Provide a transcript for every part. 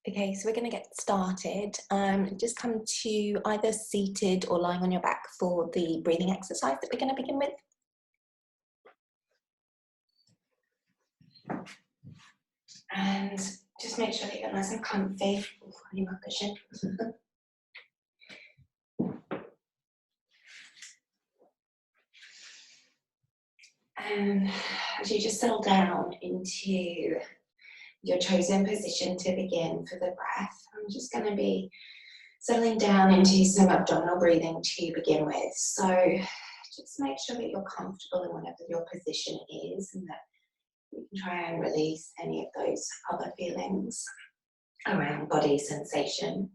Okay, so we're going to get started. Just come to either seated or lying on your back for the breathing exercise that we're going to begin with. And just make sure that you're nice and comfy. Oh, I need my cushion. And as you just settle down into your chosen position to begin for the breath, I'm just going to be settling down into some abdominal breathing to begin with. So just make sure that you're comfortable in whatever your position is, and that you can try and release any of those other feelings around body sensation.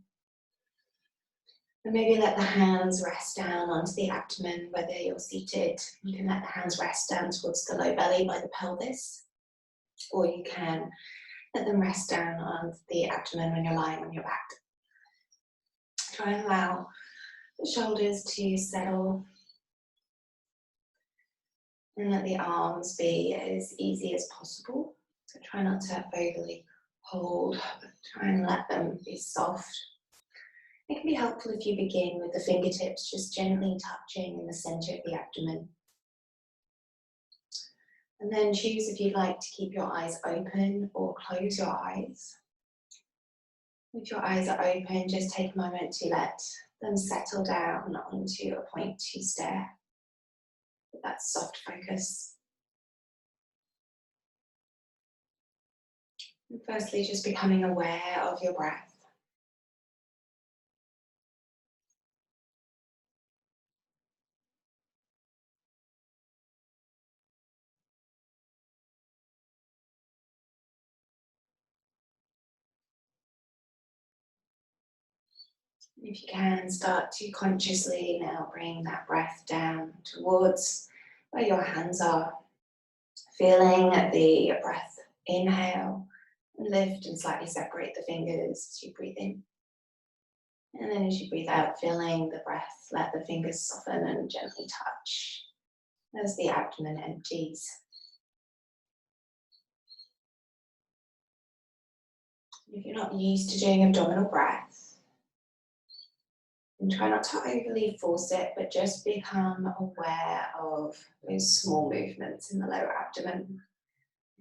And maybe let the hands rest down onto the abdomen, whether you're seated. You can let the hands rest down towards the low belly by the pelvis, or you can let them rest down on the abdomen when you're lying on your back. Try and allow the shoulders to settle, and let the arms be as easy as possible. So try not to overly hold, but try and let them be soft. It can be helpful if you begin with the fingertips just gently touching in the center of the abdomen. And then choose if you'd like to keep your eyes open or close your eyes. If your eyes are open, just take a moment to let them settle down onto a point to stare with that soft focus. And firstly, just becoming aware of your breath. If you can, start to consciously now bring that breath down towards where your hands are. Feeling the breath inhale, lift and slightly separate the fingers as you breathe in. And then as you breathe out, feeling the breath, let the fingers soften and gently touch as the abdomen empties. If you're not used to doing abdominal breath, and try not to overly force it, but just become aware of those small movements in the lower abdomen.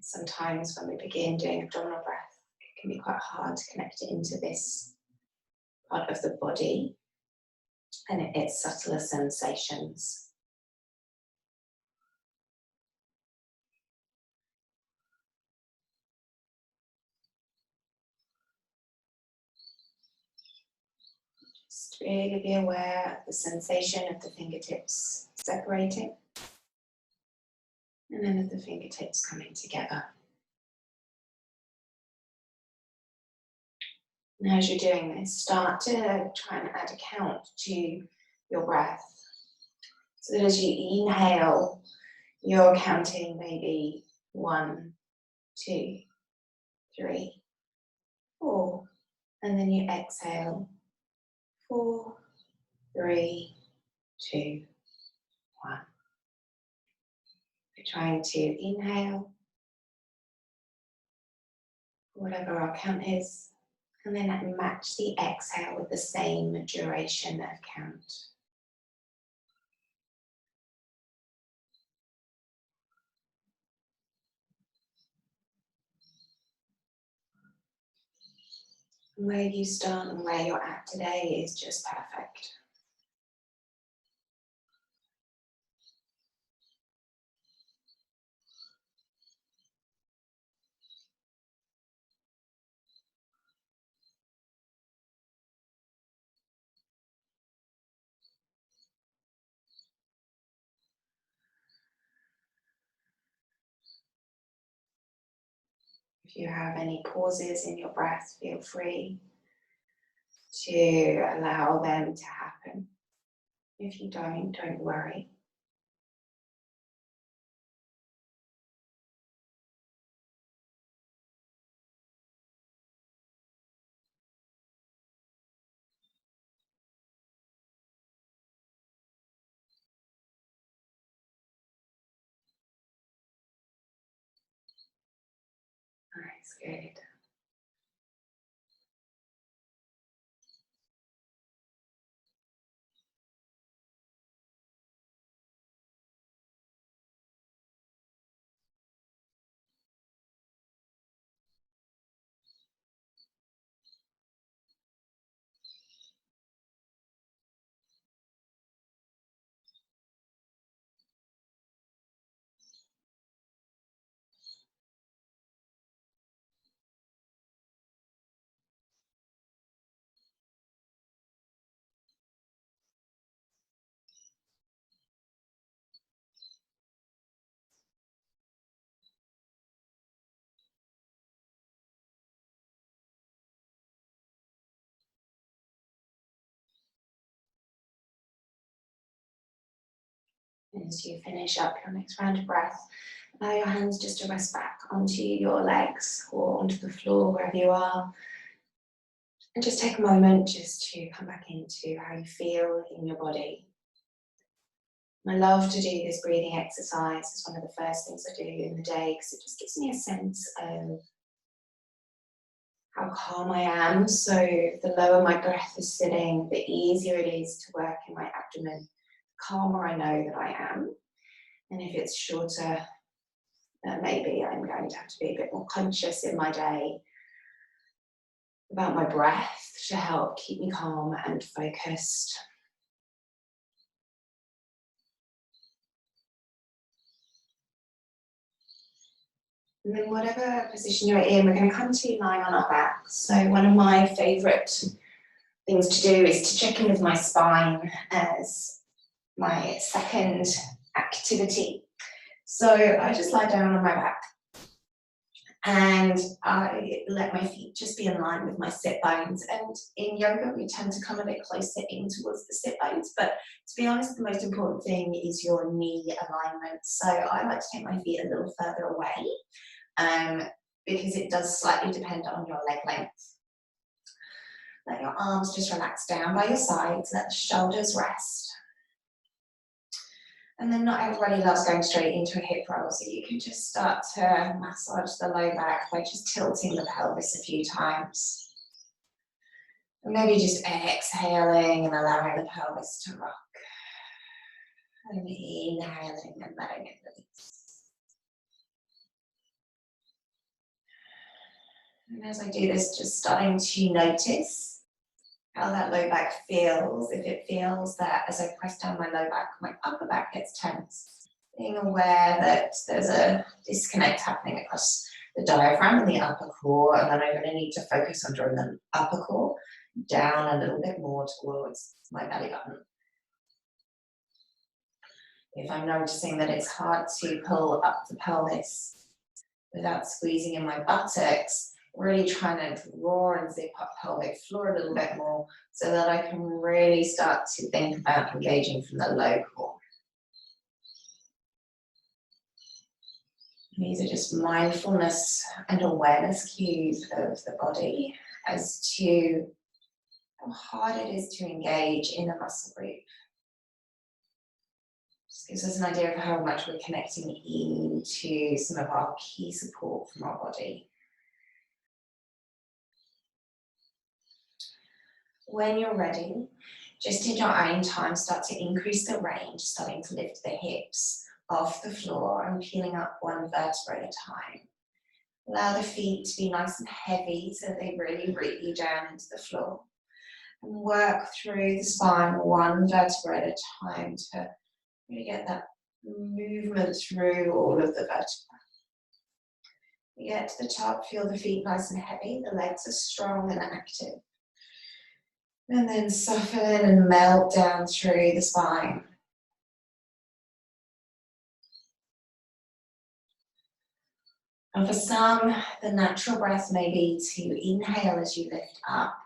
Sometimes when we begin doing abdominal breath, it can be quite hard to connect it into this part of the body and its subtler sensations. Just really be aware of the sensation of the fingertips separating, and then of the fingertips coming together. And as you're doing this, start to try and add a count to your breath. So that as you inhale, you're counting maybe 1, 2, 3, 4. And then you exhale 4, 3, 2, 1. We're trying to inhale, whatever our count is, and then match the exhale with the same duration of count. And where you start and where you're at today is just perfect. If you have any pauses in your breath, feel free to allow them to happen. If you don't worry. Nice, good. As you finish up your next round of breath, allow your hands just to rest back onto your legs or onto the floor, wherever you are. And just take a moment just to come back into how you feel in your body. I love to do this breathing exercise. It's one of the first things I do in the day because it just gives me a sense of how calm I am. So the lower my breath is sitting, the easier it is to work in my abdomen. The calmer I know that I am. And if it's shorter, maybe I'm going to have to be a bit more conscious in my day about my breath to help keep me calm and focused. And then whatever position you're in, we're going to come to lying on our backs. So one of my favourite things to do is to check in with my spine as my second activity. So I just lie down on my back and I let my feet just be in line with my sit bones. And in yoga, we tend to come a bit closer in towards the sit bones. But to be honest, the most important thing is your knee alignment. So I like to take my feet a little further away. Because it does slightly depend on your leg length. Let your arms just relax down by your sides, let the shoulders rest. And then not everybody loves going straight into a hip roll, so you can just start to massage the low back by just tilting the pelvis a few times. And maybe just exhaling and allowing the pelvis to rock. And inhaling and letting it release. And as I do this, just starting to notice how that low back feels. If it feels that as I press down my low back, my upper back gets tense. Being aware that there's a disconnect happening across the diaphragm and the upper core, and then I'm going to need to focus on drawing the upper core down a little bit more towards my belly button. If I'm noticing that it's hard to pull up the pelvis without squeezing in my buttocks, really trying to draw and zip up pelvic floor a little bit more so that I can really start to think about engaging from the low core. These are just mindfulness and awareness cues of the body as to how hard it is to engage in a muscle group. Just gives us an idea of how much we're connecting into some of our key support from our body. When you're ready, just in your own time, start to increase the range, starting to lift the hips off the floor and peeling up one vertebra at a time. Allow the feet to be nice and heavy so they really root you down into the floor. And work through the spine one vertebra at a time to really get that movement through all of the vertebrae. You get to the top, feel the feet nice and heavy, the legs are strong and active. And then soften and melt down through the spine. And for some, the natural breath may be to inhale as you lift up,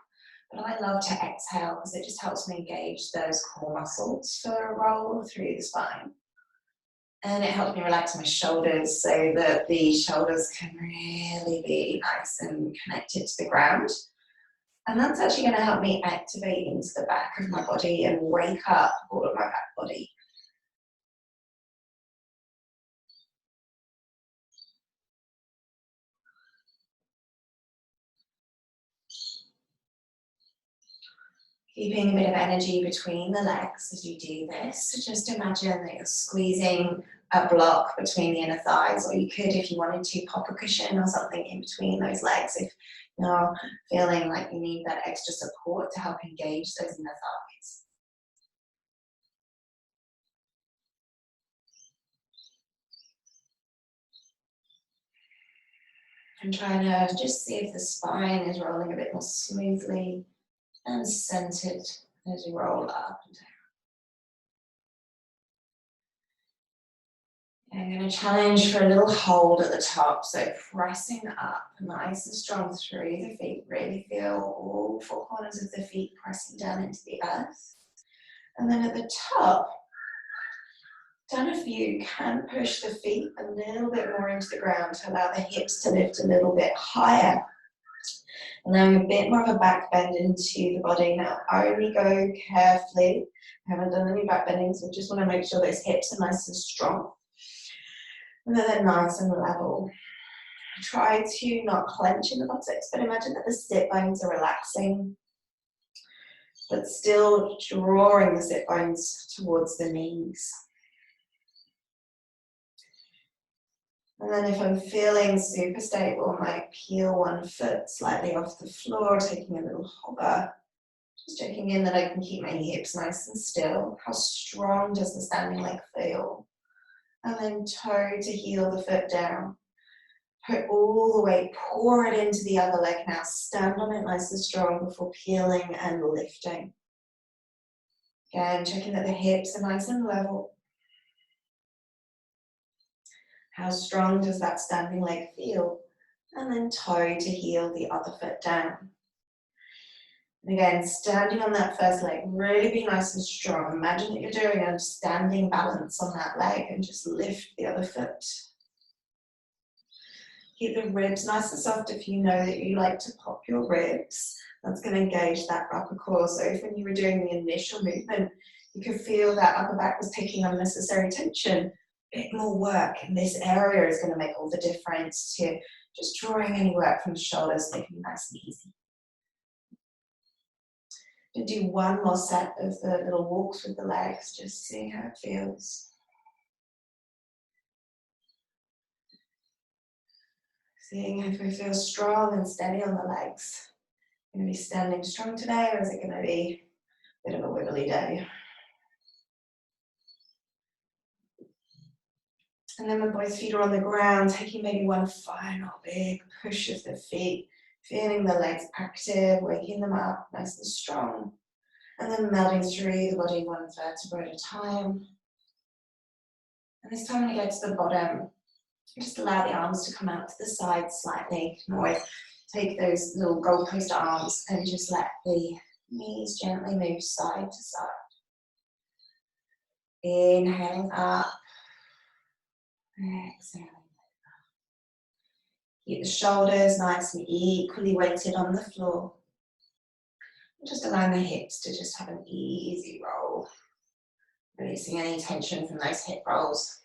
but I love to exhale because it just helps me engage those core muscles for a roll through the spine. And it helps me relax my shoulders so that the shoulders can really be nice and connected to the ground. And that's actually going to help me activate into the back of my body and wake up all of my back body. Keeping a bit of energy between the legs as you do this. So just imagine that you're squeezing a block between the inner thighs, or you could, if you wanted to, pop a cushion or something in between those legs if you're feeling like you need that extra support to help engage those inner thighs. And trying to just see if the spine is rolling a bit more smoothly and centered as you roll up and down. I'm going to challenge for a little hold at the top, so pressing up nice and strong through the feet. Really feel all four corners of the feet pressing down into the earth. And then at the top, Down if you can push the feet a little bit more into the ground to allow the hips to lift a little bit higher. Allowing a bit more of a back bend into the body. Now only go carefully. I haven't done any back bending, so just want to make sure those hips are nice and strong. And then they're nice and level. Try to not clench in the buttocks, but imagine that the sit bones are relaxing, but still drawing the sit bones towards the knees. And then if I'm feeling super stable, I might peel one foot slightly off the floor, taking a little hover. Just checking in that I can keep my hips nice and still. How strong does the standing leg feel? And then toe to heel the foot down. Put all the weight, pour it into the other leg now. Stand on it nice and strong before peeling and lifting. Again, checking that the hips are nice and level. How strong does that standing leg feel? And then toe to heel the other foot down. And again, standing on that first leg, really be nice and strong. Imagine that you're doing a standing balance on that leg and just lift the other foot. Keep the ribs nice and soft if you know that you like to pop your ribs. That's going to engage that upper core. So if when you were doing the initial movement, you could feel that upper back was taking unnecessary tension, a bit more work in this area is going to make all the difference to just drawing any work from the shoulders, making it nice and easy. And do one more set of the little walks with the legs, just see how it feels. Seeing if we feel strong and steady on the legs. Going to be standing strong today, or is it going to be a bit of a wiggly day? And then when both feet are on the ground, taking maybe one final big push of the feet, feeling the legs active, waking them up nice and strong. And then melting through the body one vertebra at a time. And this time when you get to the bottom, just allow the arms to come out to the side slightly. You can always take those little goalpost arms and just let the knees gently move side to side. Inhaling up. Exhaling. Keep the shoulders nice and equally weighted on the floor. Just allowing the hips to just have an easy roll. Releasing any tension from those hip rolls.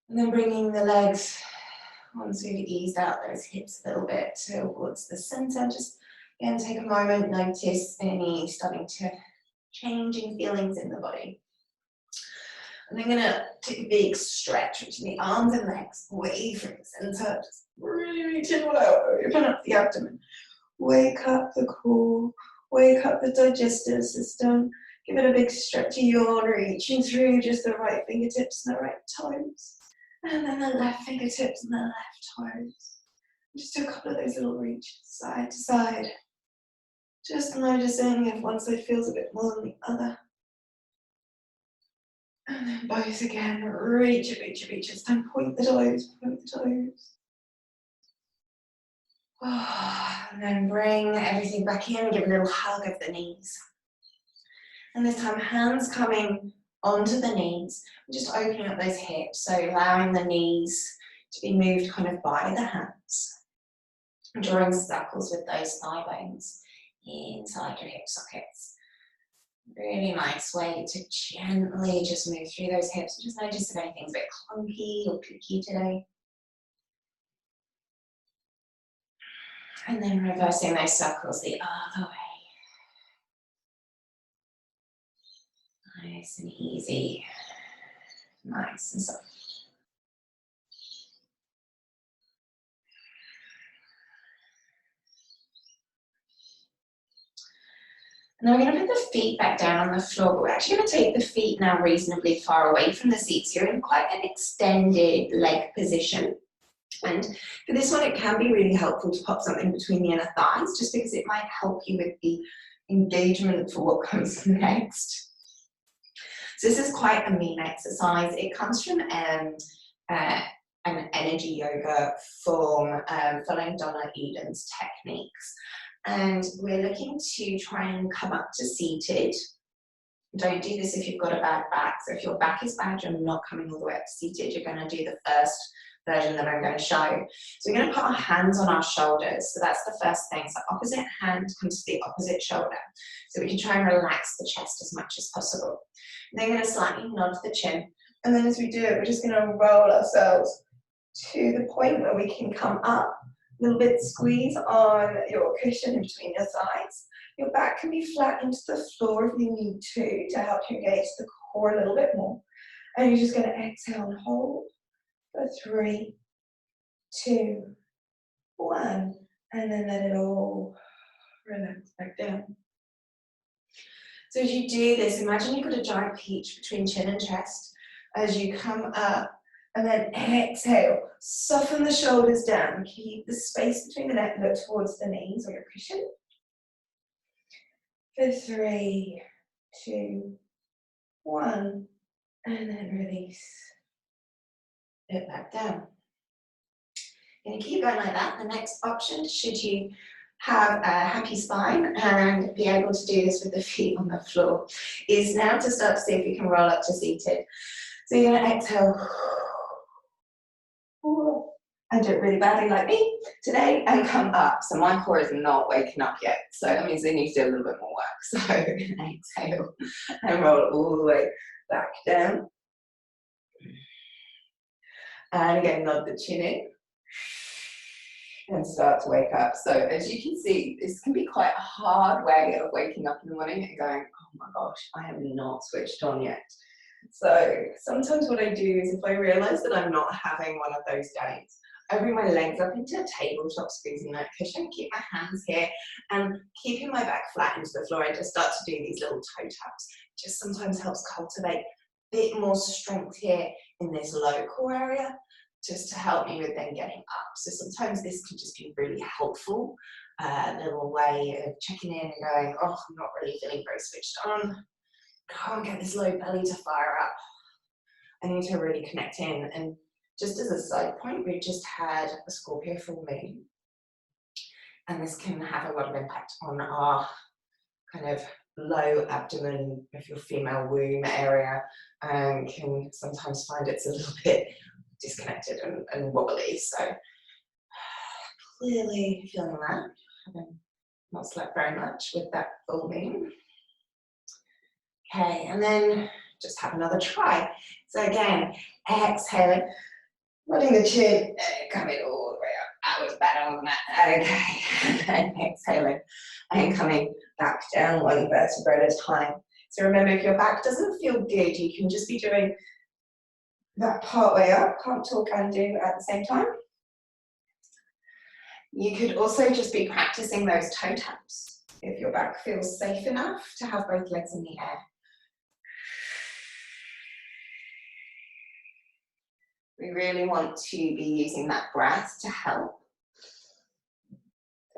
And then bringing the legs, once we've eased out those hips a little bit towards the center, just again take a moment, notice any starting to changing feelings in the body. And I'm going to take a big stretch, reaching the arms and legs away from the center. Just really reach it out, open up the abdomen. Wake up the core, wake up the digestive system. Give it a big stretchy yawn, reaching through just the right fingertips and the right toes. And then the left fingertips and the left toes. Just do a couple of those little reaches side to side. Just noticing if one side feels a bit more than the other. And then both again, reach. This time point the toes, Oh, and then bring everything back in, give a little hug of the knees. And this time hands coming onto the knees, just opening up those hips, so allowing the knees to be moved kind of by the hands. Drawing circles with those thigh bones inside your hip sockets. Really nice way to gently just move through those hips. Just notice if anything's a bit clunky or clicky today. And then reversing those circles the other way. Nice and easy. Nice and soft. And then we're going to put the feet back down on the floor, but we're actually going to take the feet now reasonably far away from the seat. So you're in quite an extended leg position. And for this one, it can be really helpful to pop something between the inner thighs, just because it might help you with the engagement for what comes next. So this is quite a mean exercise. It comes from an energy yoga form following Donna Eden's techniques. And we're looking to try and come up to seated. Don't do this if you've got a bad back. So if your back is bad, you're not coming all the way up to seated. You're going to do the first version that I'm going to show. So we're going to put our hands on our shoulders. So that's the first thing. So opposite hand comes to the opposite shoulder. So we can try and relax the chest as much as possible. And then we're going to slightly nod the chin. And then as we do it, we're just going to roll ourselves to the point where we can come up. A little bit squeeze on your cushion in between your thighs. Your back can be flat into the floor if you need to help you engage the core a little bit more. And you're just going to exhale and hold for 3, 2, 1. And then let it all relax back down. So as you do this, imagine you've got a giant peach between chin and chest. As you come up, and then exhale, soften the shoulders down. Keep the space between the neck, look towards the knees or your cushion. For 3, 2, 1, and then release it back down. You're going to keep going like that. The next option, should you have a happy spine and be able to do this with the feet on the floor, is now to start to see if you can roll up to seated. So you're going to exhale and do it really badly like me today and come up. So my core is not waking up yet. So that means they need to do a little bit more work. So exhale and roll all the way back down. And again, nod the chin in and start to wake up. So as you can see, this can be quite a hard way of waking up in the morning and going, oh my gosh, I am not switched on yet. So sometimes what I do is if I realize that I'm not having one of those days, I bring my legs up into a tabletop, squeezing that cushion, keep my hands here and keeping my back flat into the floor. I just start to do these little toe taps. It just sometimes helps cultivate a bit more strength here in this low core area, just to help me with then getting up. So sometimes this can just be really helpful, a little way of checking in and going, oh, I'm not really feeling very switched on. Can't get this low belly to fire up. I need to really connect in. And just as a side point, we've just had a Scorpio full moon. And this can have a lot of impact on our kind of low abdomen, if your female womb area, and can sometimes find it's a little bit disconnected and wobbly. So clearly feeling that, having not slept very much with that full moon. Okay, and then just have another try. So again, exhaling, rolling the chin, coming all the way up. That was better, wasn't it? Okay, and then exhaling and coming back down one vertebra at a time. So remember, if your back doesn't feel good, you can just be doing that part way up, can't talk and do at the same time. You could also just be practicing those toe taps if your back feels safe enough to have both legs in the air. We really want to be using that breath to help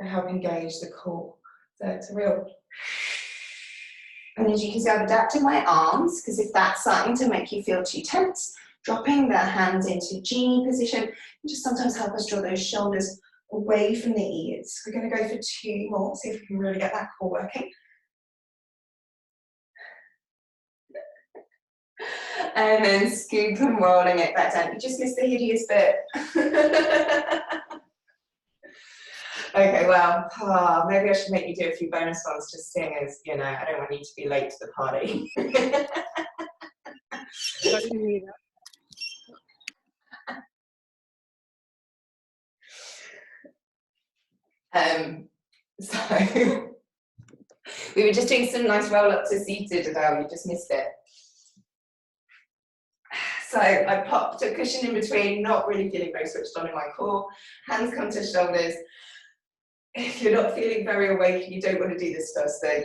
engage the core. So it's a real, and as you can see, I've adapted my arms, because if that's starting to make you feel too tense, dropping the hands into genie position can just sometimes help us draw those shoulders away from the ears. We're going to go for 2 more, see if we can really get that core working. And then scoop and rolling it back down. You just missed the hideous bit. Okay, well, maybe I should make you do a few bonus ones, just seeing as, you know, I don't want you to be late to the party. So we were just doing some nice roll up to seated, Adele, you just missed it. So I popped a cushion in between, not really feeling very switched on in my core. Hands come to shoulders. If you're not feeling very awake and you don't want to do this first thing,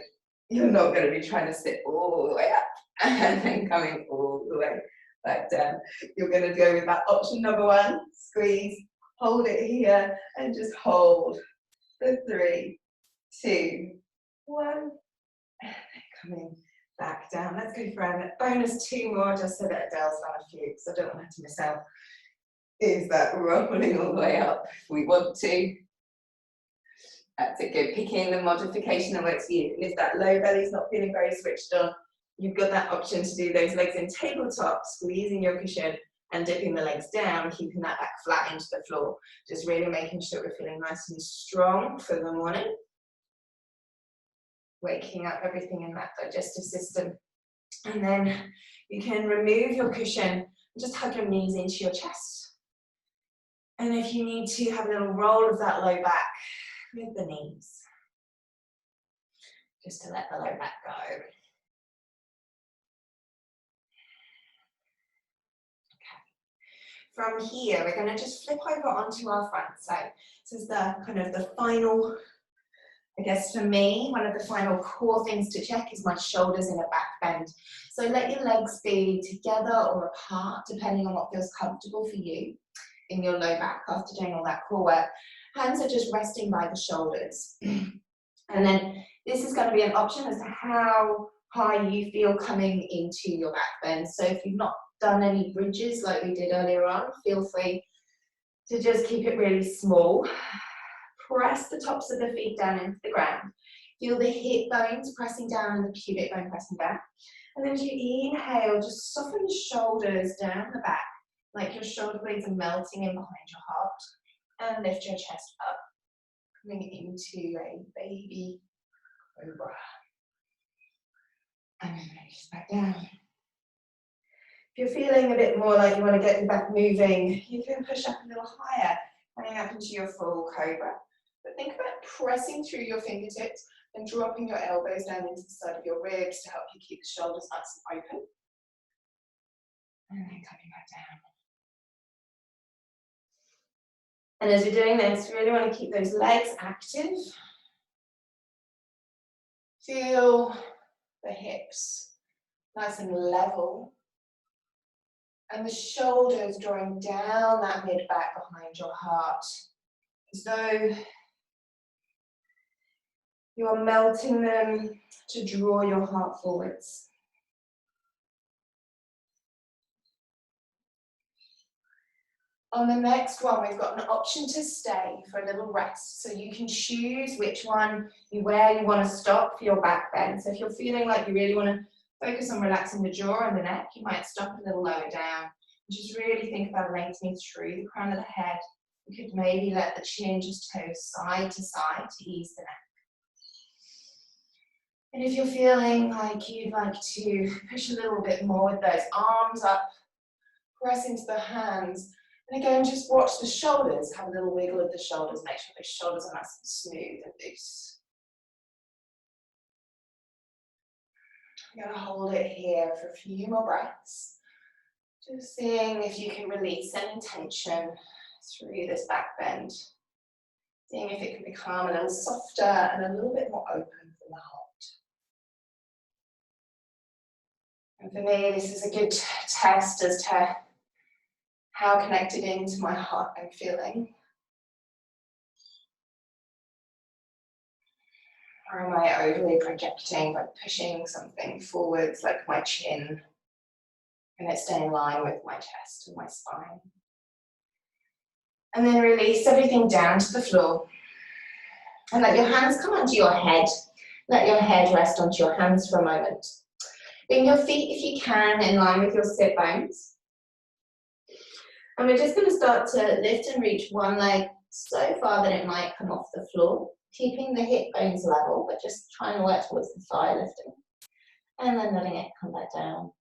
you're not going to be trying to sit all the way up and then coming all the way back down. You're going to go with that option number 1, squeeze, hold it here, and just hold for 3, 2, 1, and then coming back down. Let's go for a bonus 2 more, just so that Adele's done a few, because I don't want her to miss out. Is that rolling all the way up if we want to? That's a good, picking the modification that works for you. And if that low belly's not feeling very switched on, you've got that option to do those legs in tabletop, squeezing your cushion and dipping the legs down, keeping that back flat into the floor. Just really making sure we're feeling nice and strong for the morning. Waking up everything in that digestive system. And then you can remove your cushion and just hug your knees into your chest. And if you need to, have a little roll of that low back with the knees, just to let the low back go. Okay. From here, we're going to just flip over onto our front side. This is the kind of the final, I guess for me, one of the final core things to check is my shoulders in a back bend. So let your legs be together or apart, depending on what feels comfortable for you in your low back after doing all that core work. Hands are just resting by the shoulders. And then this is going to be an option as to how high you feel coming into your back bend. So if you've not done any bridges like we did earlier on, feel free to just keep it really small. Press the tops of the feet down into the ground. Feel the hip bones pressing down and the pubic bone pressing down. And then as you inhale, just soften the shoulders down the back, like your shoulder blades are melting in behind your heart. And lift your chest up, coming into a baby cobra. And then release back down. If you're feeling a bit more like you want to get your back moving, you can push up a little higher, coming up into your full cobra. But think about pressing through your fingertips and dropping your elbows down into the side of your ribs to help you keep the shoulders nice and open. And then coming back down. And as you're doing this, you really want to keep those legs active. Feel the hips nice and level. And the shoulders drawing down that mid-back behind your heart. As though you are melting them to draw your heart forwards. On the next one, we've got an option to stay for a little rest. So you can choose which one where you want to stop for your back bend. So if you're feeling like you really want to focus on relaxing the jaw and the neck, you might stop a little lower down. And just really think about lengthening through the crown of the head. You could maybe let the chin just toe side to side to ease the neck. And if you're feeling like you'd like to push a little bit more with those arms up, press into the hands. And again, just watch the shoulders, have a little wiggle of the shoulders, make sure those shoulders are nice and smooth and loose. I'm going to hold it here for a few more breaths. Just seeing if you can release any tension through this back bend. Seeing if it can become a little softer and a little bit more open from the heart. And for me, this is a good test as to how connected into my heart I'm feeling. Or am I overly projecting by pushing something forwards like my chin and it's staying in line with my chest and my spine? And then release everything down to the floor. And let your hands come onto your head. Let your head rest onto your hands for a moment. Bring your feet, if you can, in line with your sit bones. And we're just going to start to lift and reach one leg so far that it might come off the floor, keeping the hip bones level, but just trying to work towards the thigh lifting. And then letting it come back down.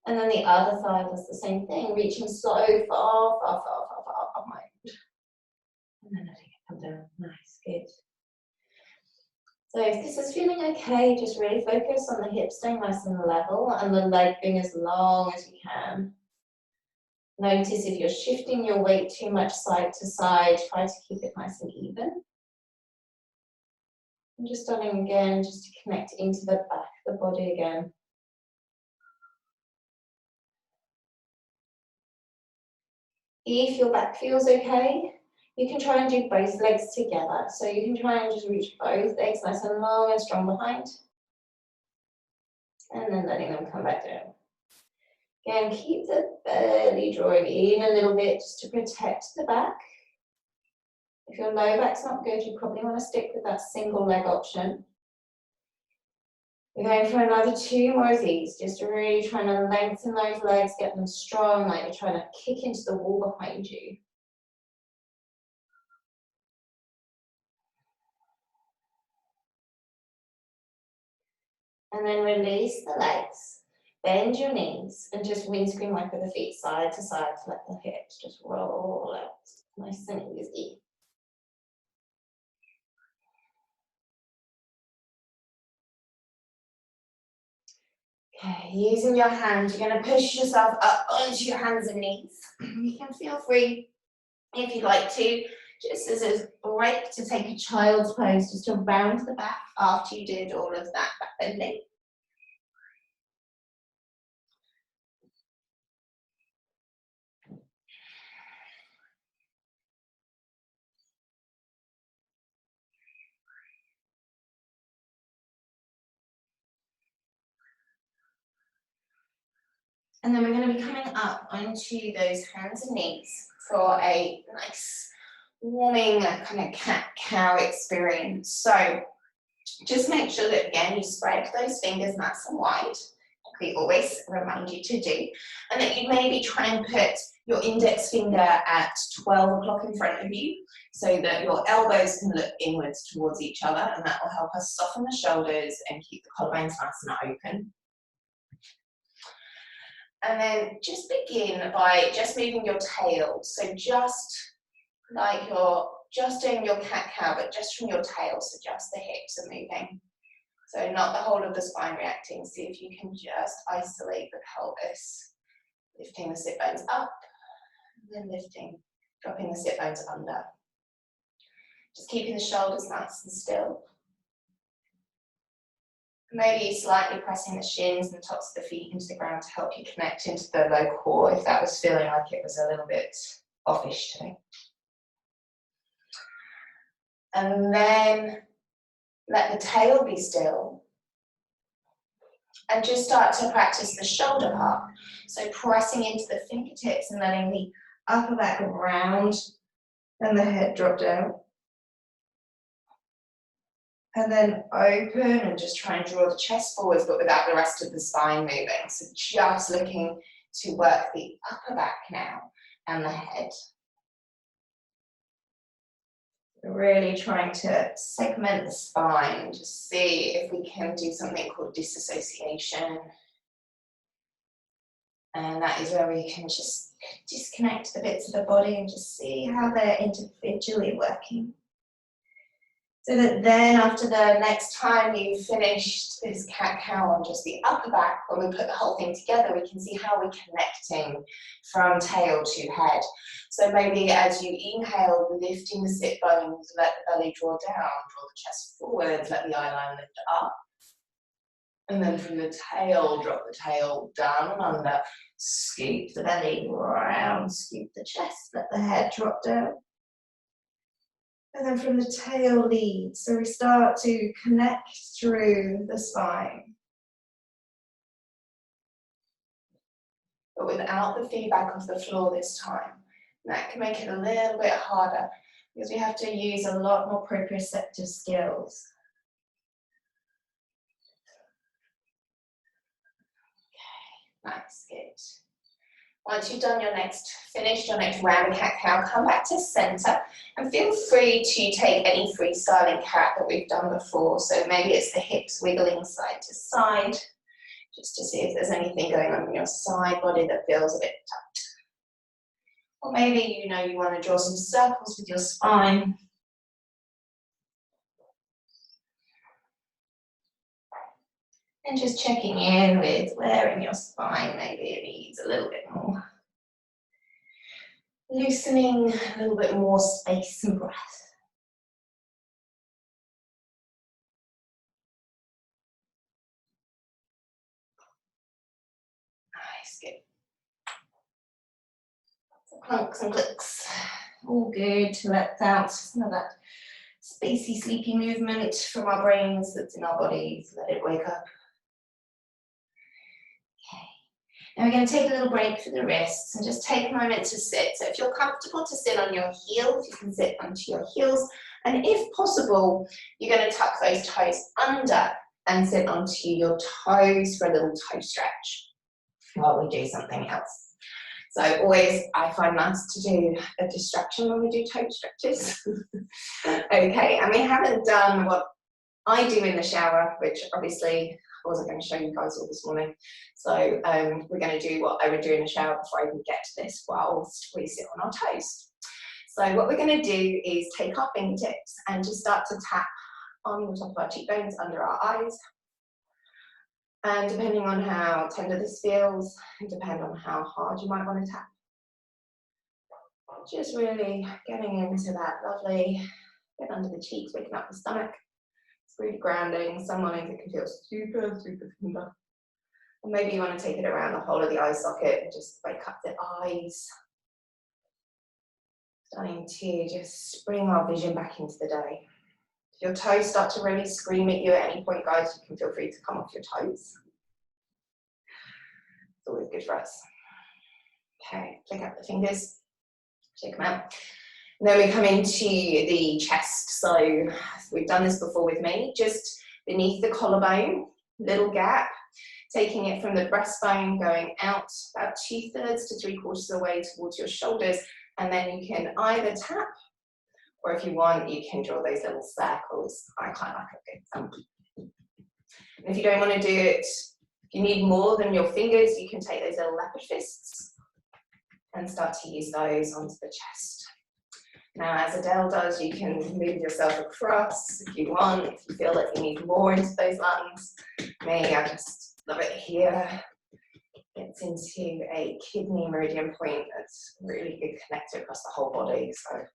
And then the other thigh does the same thing, reaching so far behind. And then letting it come down. Nice, good. So if this is feeling okay, just really focus on the hips staying nice and level and the leg being as long as you can. Notice if you're shifting your weight too much side to side, try to keep it nice and even. And just starting again, just to connect into the back of the body again. If your back feels okay, you can try and do both legs together. So you can try and just reach both legs nice and long and strong behind. And then letting them come back down. Again, keep the belly drawing in a little bit just to protect the back. If your low back's not good, you probably want to stick with that single leg option. We're going for another 2 more of these, just really trying to lengthen those legs, get them strong, like you're trying to kick into the wall behind you. And then release the legs, bend your knees, and just windscreen wiper the feet side to side to let the hips just roll out, nice and easy. Okay, using your hand, you're going to push yourself up onto your hands and knees. You can feel free, if you'd like to, just as a break, to take a child's pose, just to round the back after you did all of that back bending. And then we're going to be coming up onto those hands and knees for a nice warming kind of cat-cow experience. So just make sure that, again, you spread those fingers nice and wide, like we always remind you to do, and that you maybe try and put your index finger at 12 o'clock in front of you so that your elbows can look inwards towards each other, and that will help us soften the shoulders and keep the collarbones nice and open. And then just begin by just moving your tail. So just like you're just doing your cat-cow, but just from your tail, so just the hips are moving. So not the whole of the spine reacting. See if you can just isolate the pelvis. Lifting the sit bones up, and then lifting, dropping the sit bones under. Just keeping the shoulders nice and still. Maybe slightly pressing the shins and the tops of the feet into the ground to help you connect into the low core if that was feeling like it was a little bit offish today. And then let the tail be still. And just start to practice the shoulder part. So pressing into the fingertips and letting the upper back round and the head drop down. And then open and just try and draw the chest forwards, but without the rest of the spine moving. So just looking to work the upper back now and the head. Really trying to segment the spine, just see if we can do something called disassociation. And that is where we can just disconnect the bits of the body and just see how they're individually working. So that then after the next time you've finished this cat-cow on just the upper back, when we put the whole thing together, we can see how we're connecting from tail to head. So maybe as you inhale, lifting the sit bones, let the belly draw down, draw the chest forwards, let the eye line lift up. And then from the tail, drop the tail down and under, scoop the belly round, scoop the chest, let the head drop down. And then from the tail lead, so we start to connect through the spine. But without the feedback of the floor this time. And that can make it a little bit harder because we have to use a lot more proprioceptive skills. Okay, nice, good. Once you've done finished your next round of cat-cow, come back to center and feel free to take any freestyling cat that we've done before. So maybe it's the hips wiggling side to side, just to see if there's anything going on in your side body that feels a bit tight. Or maybe you want to draw some circles with your spine. And just checking in with where in your spine maybe it needs a little bit more loosening, a little bit more space and breath. Nice, good. Some clunks and clicks. All good to let out some of that spacey, sleepy movement from our brains that's in our bodies. Let it wake up. Okay. And we're going to take a little break for the wrists and just take a moment to sit. So if you're comfortable to sit on your heels, you can sit onto your heels. And if possible, you're going to tuck those toes under and sit onto your toes for a little toe stretch while we do something else. So always, I find nice to do a distraction when we do toe stretches. Okay, and we haven't done what I do in the shower, which obviously I wasn't going to show you guys all this morning. So we're going to do what I would do in the shower before I even get to this whilst we sit on our toes. So what we're going to do is take our fingertips and just start to tap on the top of our cheekbones, under our eyes. And depending on how tender this feels, and depending on how hard you might want to tap, just really getting into that lovely bit under the cheeks, waking up the stomach. It's really grounding. Some mornings it can feel super, super tender. And maybe you want to take it around the whole of the eye socket and just wake up the eyes. Starting to just bring our vision back into the day. If your toes start to really scream at you at any point, guys, you can feel free to come off your toes. It's always good for us. Okay, flick up the fingers, shake them out. And then we come into the chest. So we've done this before with me, just beneath the collarbone, little gap, taking it from the breastbone, going out about 2/3 to 3/4 of the way towards your shoulders. And then you can either tap, or if you want, you can draw those little circles. I quite like a good thumb. And if you don't want to do it, if you need more than your fingers, you can take those little leopard fists and start to use those onto the chest. Now, as Adele does, you can move yourself across if you want, if you feel like you need more into those lungs. Me, I just love it here. Gets into a kidney meridian point that's really good connected across the whole body, so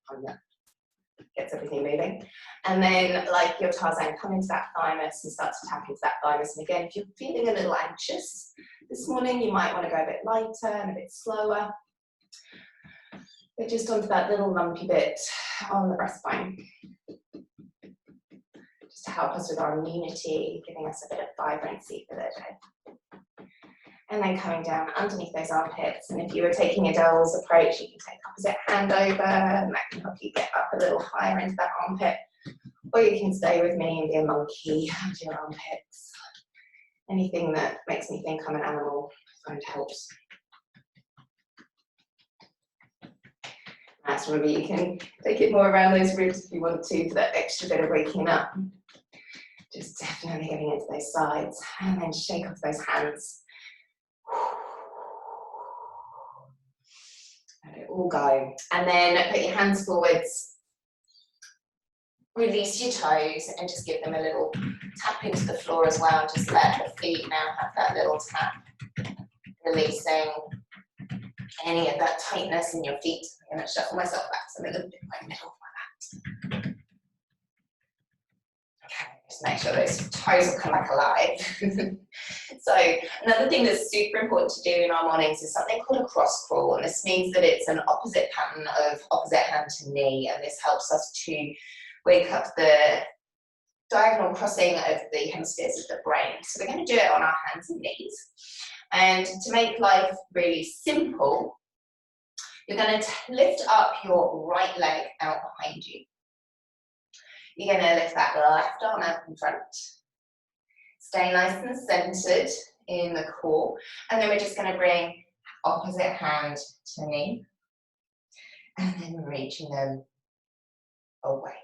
gets everything moving. And then, like your Tarzan, come into that thymus and start to tap into that thymus. And again, if you're feeling a little anxious this morning, you might want to go a bit lighter and a bit slower. But just onto that little lumpy bit on the breastbone. Just to help us with our immunity, giving us a bit of vibrancy for the day. And then coming down underneath those armpits. And if you were taking Adele's approach, you can take opposite hand over, and that can help you get up a little higher into that armpit. Or you can stay with me and be a monkey under your armpits. Anything that makes me think I'm an animal, I find helps. That's remember, you can take it more around those ribs if you want to, for that extra bit of waking up. Just definitely getting into those sides. And then shake off those hands. Let it all go. And then put your hands forwards. Release your toes and just give them a little tap into the floor as well. Just let the feet now have that little tap. Releasing any of that tightness in your feet. I'm going to shuffle myself back so I'm a little bit in my middle like that. Okay, just make sure those toes will come back alive. So another thing that's super important to do in our mornings is something called a cross crawl, and this means that it's an opposite pattern of opposite hand to knee, and this helps us to wake up the diagonal crossing of the hemispheres of the brain. So we're going to do it on our hands and knees. And to make life really simple, you're going to lift up your right leg out behind you. You're going to lift that left arm out in front. Stay nice and centered in the core. And then we're just going to bring opposite hand to knee. And then reaching them away.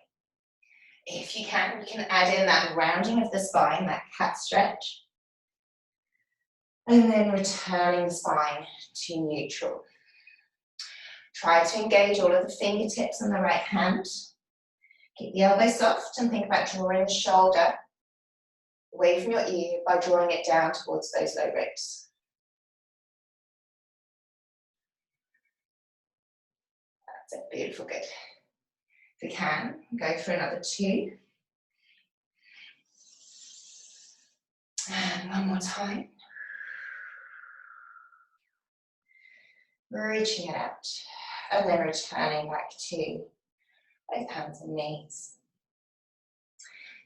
If you can add in that rounding of the spine, that cat stretch. And then returning the spine to neutral. Try to engage all of the fingertips on the right hand. Keep the elbow soft and think about drawing the shoulder away from your ear by drawing it down towards those low ribs. That's it, beautiful, good. If you can, go for another 2. And one more time. Reaching it out. And then returning back to both hands and knees.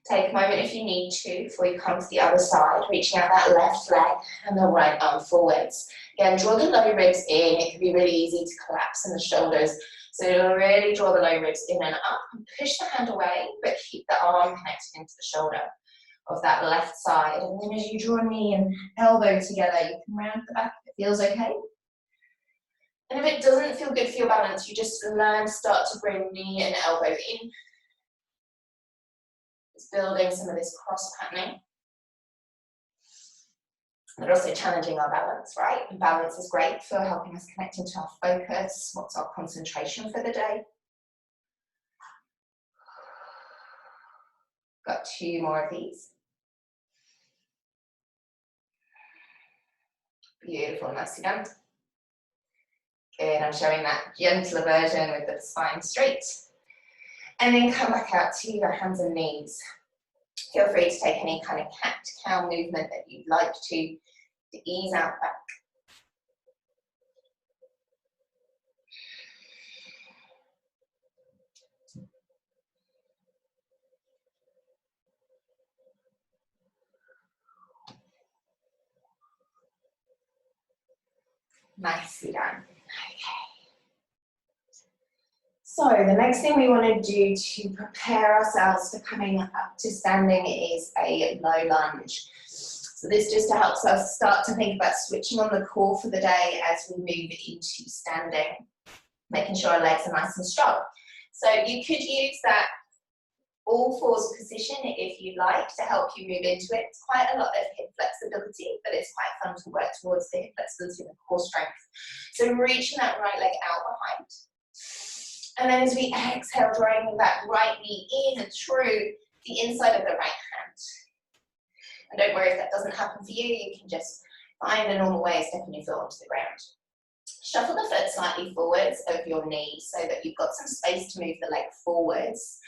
Take a moment if you need to before you come to the other side, reaching out that left leg and the right arm forwards. Again, draw the low ribs in. It can be really easy to collapse in the shoulders. So really draw the low ribs in and up, and push the hand away, but keep the arm connected into the shoulder of that left side. And then as you draw knee and elbow together, you can round the back if it feels okay. And if it doesn't feel good for your balance, you just learn to start to bring knee and elbow in. It's building some of this cross patterning. But also challenging our balance, right? And balance is great for helping us connect into our focus. What's our concentration for the day? Got 2 more of these. Beautiful, nicely done. Good, I'm showing that gentler version with the spine straight. And then come back out to your hands and knees. Feel free to take any kind of cat-cow movement that you'd like to ease out back. Nicely done. Okay. So the next thing we want to do to prepare ourselves for coming up to standing is a low lunge. So this just helps us start to think about switching on the core for the day as we move into standing, making sure our legs are nice and strong. So you could use that all fours position if you like to help you move into it. It's quite a lot of hip flexibility, but it's quite fun to work towards the hip flexibility and the core strength. So reaching that right leg out behind. And then as we exhale, drawing that right knee in and through the inside of the right hand. And don't worry if that doesn't happen for you, you can just find a normal way of stepping your foot onto the ground. Shuffle the foot slightly forwards of your knee so that you've got some space to move the leg forwards.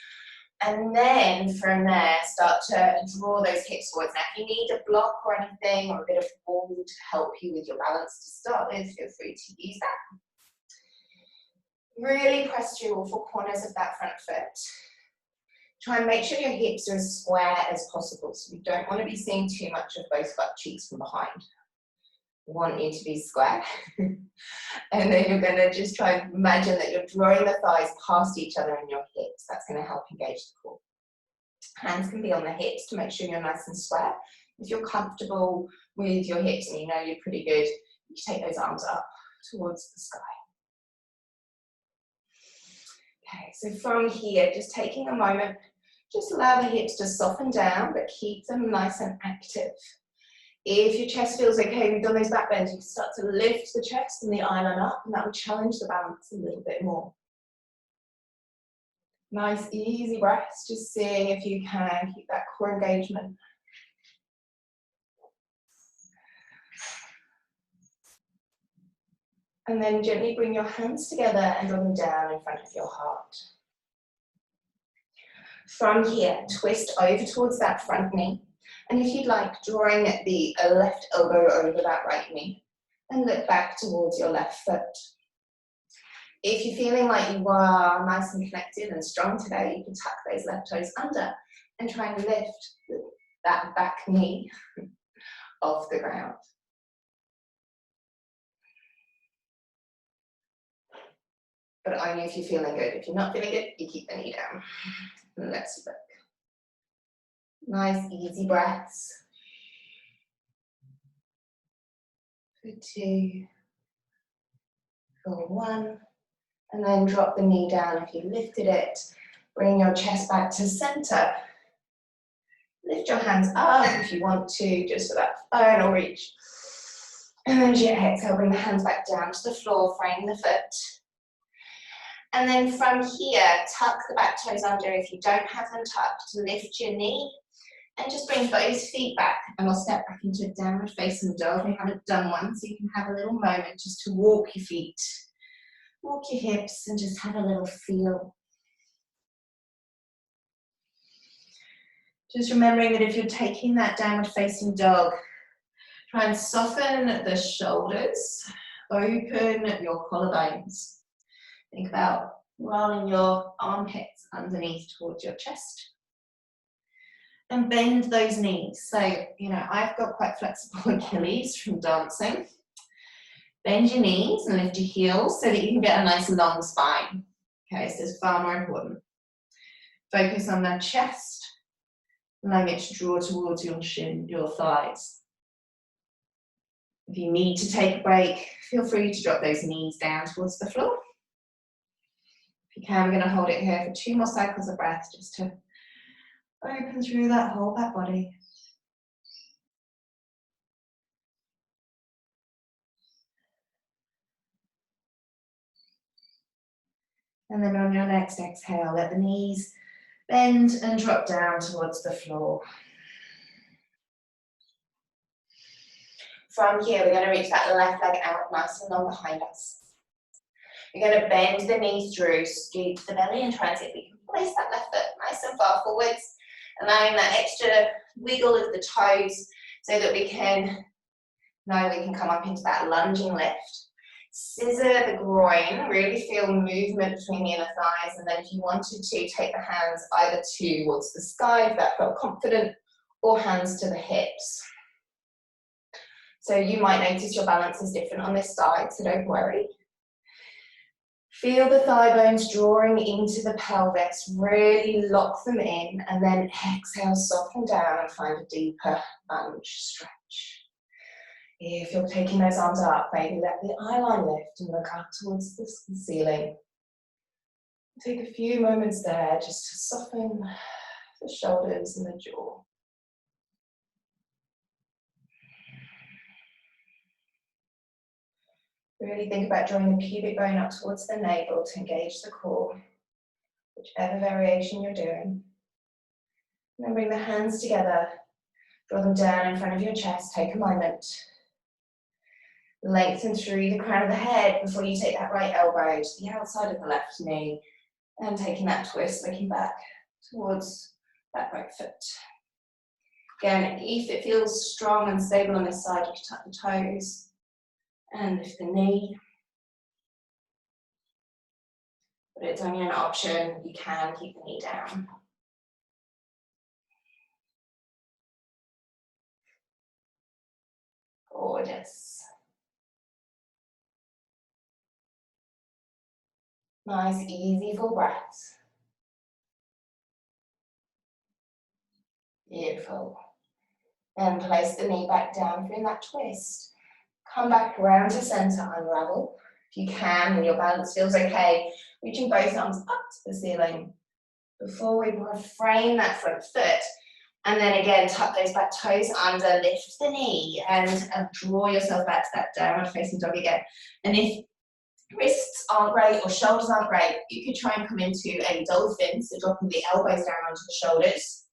And then from there, start to draw those hips forwards. Now, if you need a block or anything, or a bit of wall to help you with your balance to start with, feel free to use that. Really press through all 4 corners of that front foot. Try and make sure your hips are as square as possible. So we don't want to be seeing too much of both butt cheeks from behind. We want you to be square. And then you're going to just try and imagine that you're drawing the thighs past each other in your hips. That's going to help engage the core. Hands can be on the hips to make sure you're nice and square. If you're comfortable with your hips and you know you're pretty good, you can take those arms up towards the sky. Okay, so from here, just taking a moment, just allow the hips to soften down, but keep them nice and active. If your chest feels okay, we've done those back bends, you can start to lift the chest and the island up, and that will challenge the balance a little bit more. Nice, easy breaths, just seeing if you can keep that core engagement. And then gently bring your hands together and draw them down in front of your heart. From here, twist over towards that front knee. And if you'd like, drawing the left elbow over that right knee. And look back towards your left foot. If you're feeling like you are nice and connected and strong today, you can tuck those left toes under and try and lift that back knee off the ground. But only if you're feeling good. If you're not feeling good, you keep the knee down. And let's look. Nice, easy breaths. For 2, for 1. And then drop the knee down if you lifted it. Bring your chest back to center. Lift your hands up if you want to, just for that final reach. And then as you exhale, bring the hands back down to the floor, frame the foot. And then from here, tuck the back toes under. If you don't have them tucked, lift your knee and just bring both feet back. And we'll step back into downward facing dog. We haven't done one, so you can have a little moment just to walk your feet, walk your hips, and just have a little feel. Just remembering that if you're taking that downward facing dog, try and soften the shoulders, open your collarbones. Think about rolling your armpits underneath towards your chest. And bend those knees. So, you know, I've got quite flexible Achilles from dancing. Bend your knees and lift your heels so that you can get a nice long spine. Okay, so this is far more important. Focus on that chest, allowing it to draw towards your shin, your thighs. If you need to take a break, feel free to drop those knees down towards the floor. If you can, we're going to hold it here for 2 more cycles of breath, just to open through that whole back body. And then on your next exhale, let the knees bend and drop down towards the floor. From here, we're going to reach that left leg out nice and long behind us. We're going to bend the knees through, scoop the belly, and try and see if we can place that left foot nice and far forwards, allowing that extra wiggle of the toes so that we can come up into that lunging lift. Scissor the groin, really feel movement between the inner thighs, and then if you wanted to, take the hands either towards the sky if that felt confident, or hands to the hips. So you might notice your balance is different on this side, so don't worry. Feel the thigh bones drawing into the pelvis, really lock them in, and then exhale, soften down and find a deeper lunge stretch. If you're taking those arms up, maybe let the eyeline lift and look up towards the ceiling. Take a few moments there just to soften the shoulders and the jaw. Really think about drawing the pubic bone up towards the navel to engage the core, whichever variation you're doing. And then bring the hands together, draw them down in front of your chest, take a moment. Lengthen through the crown of the head before you take that right elbow to the outside of the left knee, and taking that twist, looking back towards that right foot. Again, if it feels strong and stable on this side, you can tuck the toes and lift the knee. But it's only an option, you can keep the knee down. Gorgeous. Nice, easy, full breaths. Beautiful. And place the knee back down in that twist. Come back around to center, unravel. If you can, and your balance feels okay, reaching both arms up to the ceiling. Before we frame that front foot, and then again, tuck those back toes under, lift the knee, and draw yourself back to that downward facing dog again. And if wrists aren't great or shoulders aren't great, you could try and come into a dolphin, so dropping the elbows down onto the shoulders.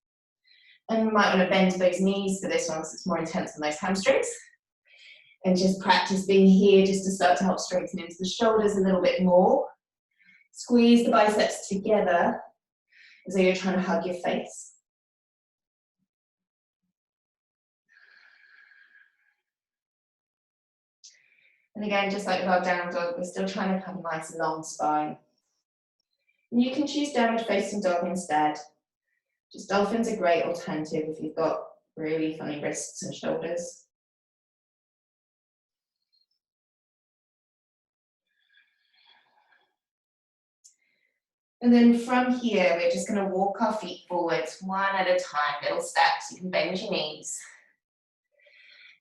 And you might want to bend those knees for this one because it's more intense on those hamstrings. And just practice being here just to start to help strengthen into the shoulders a little bit more. Squeeze the biceps together as though you're trying to hug your face. And again, just like with our down dog, we're still trying to have a nice long spine. And you can choose downward facing dog instead. Just dolphin's a great alternative if you've got really funny wrists and shoulders. And then from here, we're just going to walk our feet forwards one at a time, little steps. You can bend your knees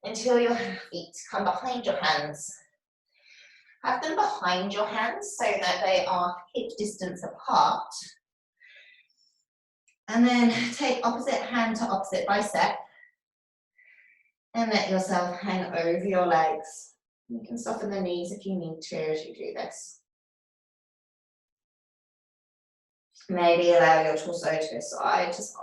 until your feet come behind your hands. Have them behind your hands so that they are hip distance apart. And then take opposite hand to opposite bicep and let yourself hang over your legs. You can soften the knees if you need to as you do this. Maybe allow your torso to go side to side.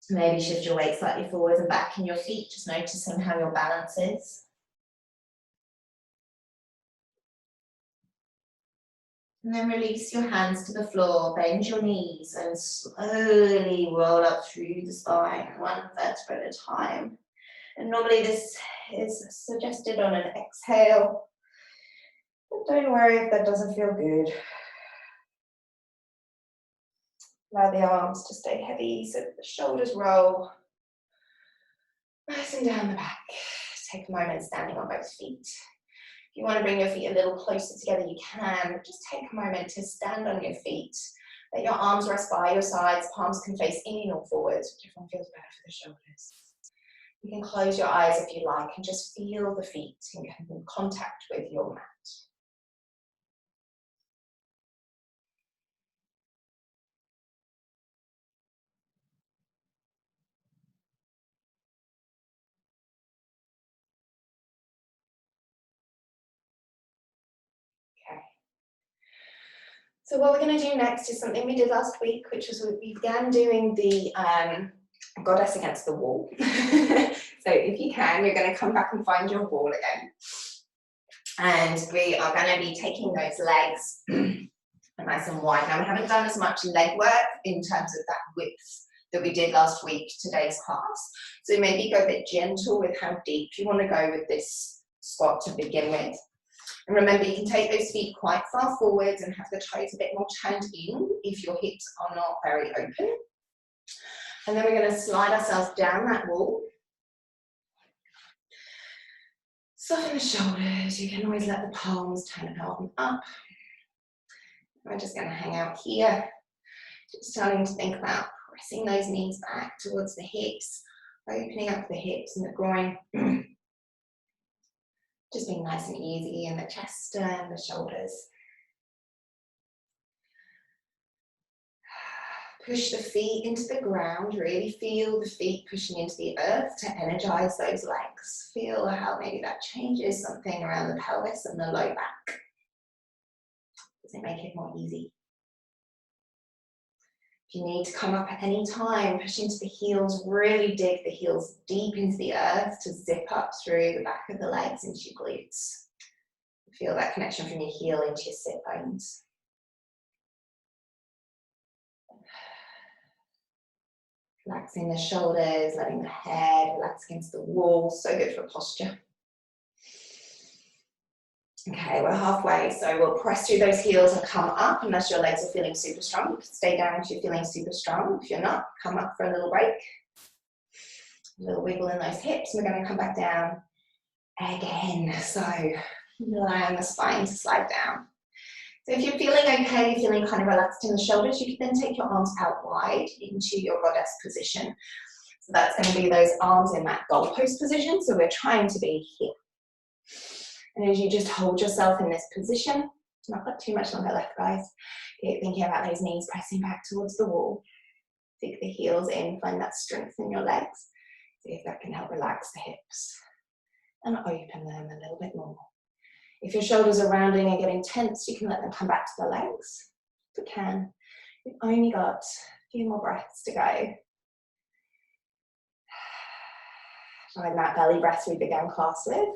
Maybe shift your weight slightly forwards and back in your feet, just noticing how your balance is. And then release your hands to the floor, bend your knees and slowly roll up through the spine, one vertebra at a time. And normally this is suggested on an exhale, but don't worry if that doesn't feel good. Allow the arms to stay heavy so that the shoulders roll. Pressing down the back. Take a moment standing on both feet. If you want to bring your feet a little closer together, you can. Just take a moment to stand on your feet. Let your arms rest by your sides. Palms can face in or forwards, whichever one feels better for the shoulders. You can close your eyes if you like and just feel the feet in contact with your mat. Okay. So what we're going to do next is something we did last week, which was we began doing the goddess against the wall. So if you can, you're going to come back and find your wall again. And we are going to be taking those legs nice and wide. Now we haven't done as much leg work in terms of that width that we did last week, today's class. So maybe go a bit gentle with how deep you want to go with this squat to begin with. And remember, you can take those feet quite far forwards and have the toes a bit more turned in if your hips are not very open. And then we're going to slide ourselves down that wall. Soften the shoulders. You can always let the palms turn out and up. We're just going to hang out here. Just starting to think about pressing those knees back towards the hips, opening up the hips and the groin. Just being nice and easy in the chest and the shoulders. Push the feet into the ground. Really feel the feet pushing into the earth to energize those legs. Feel how maybe that changes something around the pelvis and the low back. Does it make it more easy? If you need to come up at any time, push into the heels, really dig the heels deep into the earth to zip up through the back of the legs into your glutes. Feel that connection from your heel into your sit bones. Relaxing the shoulders, letting the head relax against the wall. So good for posture. Okay, we're halfway, so we'll press through those heels and come up unless your legs are feeling super strong. Stay down if you're feeling super strong. If you're not, come up for a little break. A little wiggle in those hips. We're going to come back down again. So rely on the spine to slide down. So if you're feeling okay, you're feeling kind of relaxed in the shoulders, you can then take your arms out wide into your goddess position. So that's going to be those arms in that goalpost position. So we're trying to be here. And as you just hold yourself in this position, not got too much longer left, guys. Keep thinking about those knees pressing back towards the wall. Dig the heels in, find that strength in your legs. See if that can help relax the hips and open them a little bit more. If your shoulders are rounding and getting tense, you can let them come back to the legs. If you can. We've only got a few more breaths to go. Find that belly breath we began class with.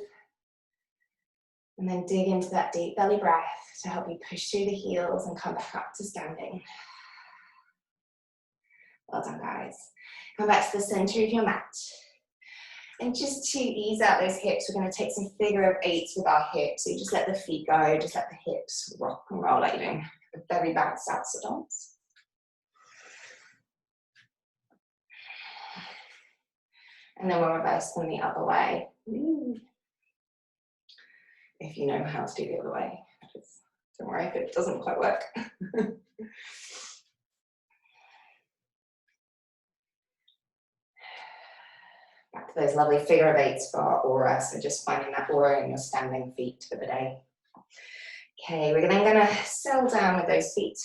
And then dig into that deep belly breath to help you push through the heels and come back up to standing. Well done, guys. Come back to the center of your mat. And just to ease out those hips, we're going to take some figure of eights with our hips. So you just let the feet go, just let the hips rock and roll like you're doing a very balanced salsa dance. And then we'll reverse them the other way. If you know how to do the other way. Just don't worry if it doesn't quite work. Back to those lovely figure of eights for our aura. So just finding that aura in your standing feet for the day. Okay, we're then going to settle down with those feet.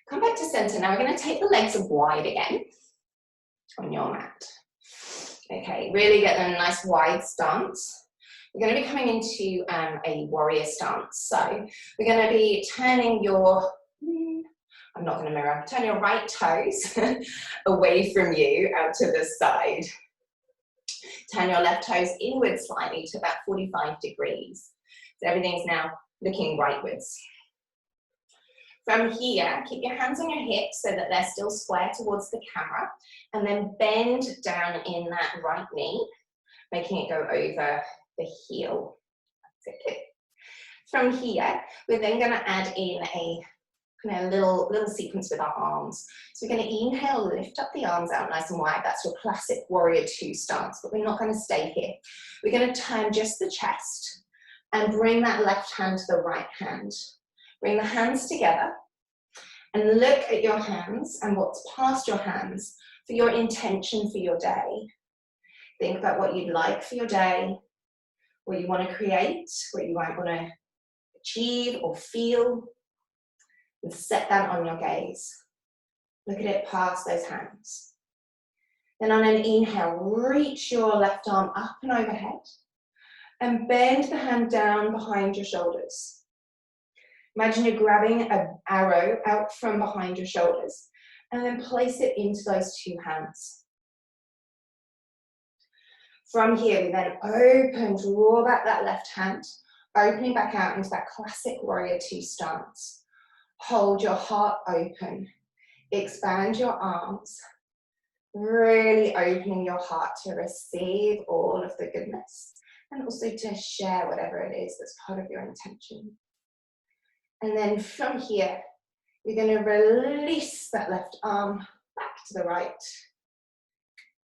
Come back to center. Now we're going to take the legs wide again on your mat. Okay, really get them a nice wide stance. We're going to be coming into a warrior stance. So we're going to be turning your, I'm not going to mirror, turn your right toes away from you out to the side. Turn your left toes inwards slightly to about 45 degrees. So everything's now looking rightwards. From here, keep your hands on your hips so that they're still square towards the camera, and then bend down in that right knee, making it go over the heel. That's it. From here, we're then going to add in a kind of little sequence with our arms. So we're going to inhale, lift up the arms out nice and wide. That's your classic warrior two stance, but we're not going to stay here. We're going to turn just the chest and bring that left hand to the right hand. Bring the hands together and look at your hands and what's past your hands for your intention for your day. Think about what you'd like for your day, what you want to create, what you might want to achieve or feel, and set that on your gaze. Look at it past those hands. Then on an inhale, reach your left arm up and overhead and bend the hand down behind your shoulders. Imagine you're grabbing an arrow out from behind your shoulders and then place it into those two hands. From here, we then open, draw back that left hand, opening back out into that classic warrior two stance. Hold your heart open, expand your arms, really opening your heart to receive all of the goodness and also to share whatever it is that's part of your intention. And then from here, you're going to release that left arm back to the right,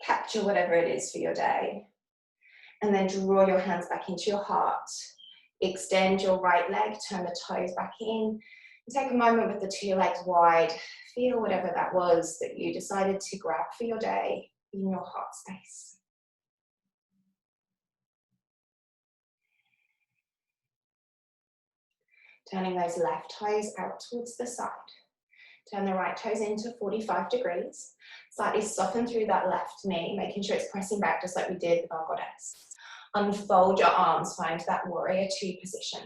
capture whatever it is for your day, and then draw your hands back into your heart, extend your right leg, turn the toes back in. Take a moment with the two legs wide. Feel whatever that was that you decided to grab for your day in your heart space. Turning those left toes out towards the side. Turn the right toes into 45 degrees. Slightly soften through that left knee, making sure it's pressing back just like we did with our goddess. Unfold your arms, find that warrior two position.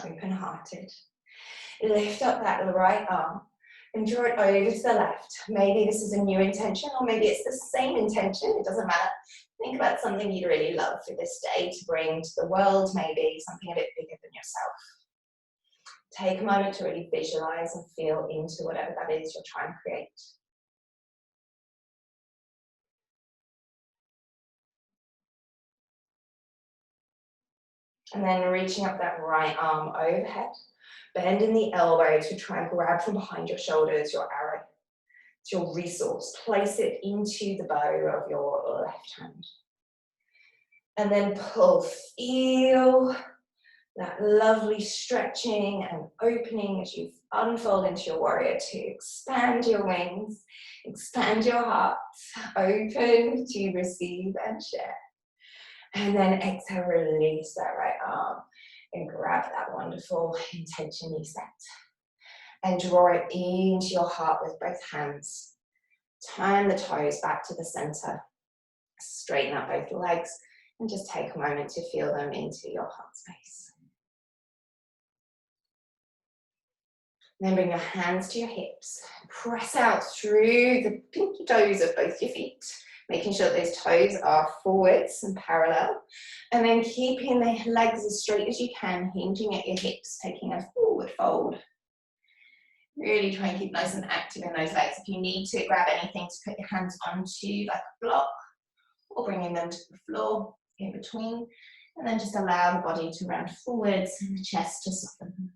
Open-hearted. Lift up that right arm and draw it over to the left. Maybe this is a new intention or maybe it's the same intention, it doesn't matter. Think about something you'd really love for this day to bring to the world, maybe something a bit bigger than yourself. Take a moment to really visualize and feel into whatever that is you're trying to create. And then reaching up that right arm overhead. Bend in the elbow to try and grab from behind your shoulders your arrow. It's your resource. Place it into the bow of your left hand. And then pull. Feel that lovely stretching and opening as you unfold into your warrior two. Expand your wings. Expand your heart. Open to receive and share. And then exhale, release that right arm. And grab that wonderful intention you set. And draw it into your heart with both hands. Turn the toes back to the center. Straighten up both legs. And just take a moment to feel them into your heart space. Then bring your hands to your hips. Press out through the pinky toes of both your feet. Making sure those toes are forwards and parallel. And then keeping the legs as straight as you can, hinging at your hips, taking a forward fold. Really try and keep nice and active in those legs. If you need to grab anything to put your hands onto, like a block, or bringing them to the floor in between. And then just allow the body to round forwards and the chest to soften.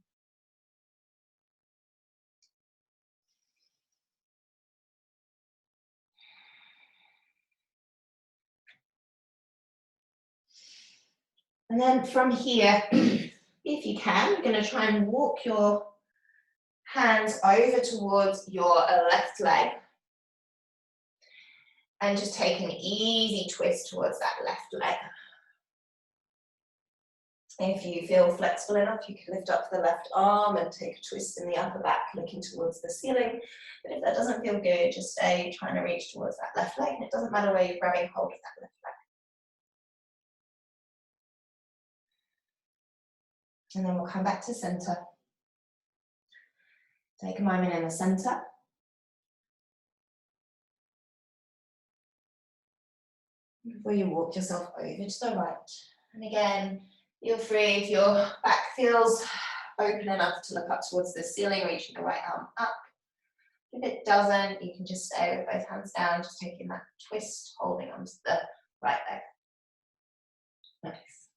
And then from here, if you can, you're going to try and walk your hands over towards your left leg. And just take an easy twist towards that left leg. If you feel flexible enough, you can lift up the left arm and take a twist in the upper back, looking towards the ceiling. But if that doesn't feel good, just stay trying to reach towards that left leg. And it doesn't matter where you're grabbing hold of that left leg. And then we'll come back to center. Take a moment in the center. Before you walk yourself over to the right. And again, feel free if your back feels open enough to look up towards the ceiling, reaching the right arm up. If it doesn't, you can just stay with both hands down, just taking that twist, holding onto the right leg. Nice.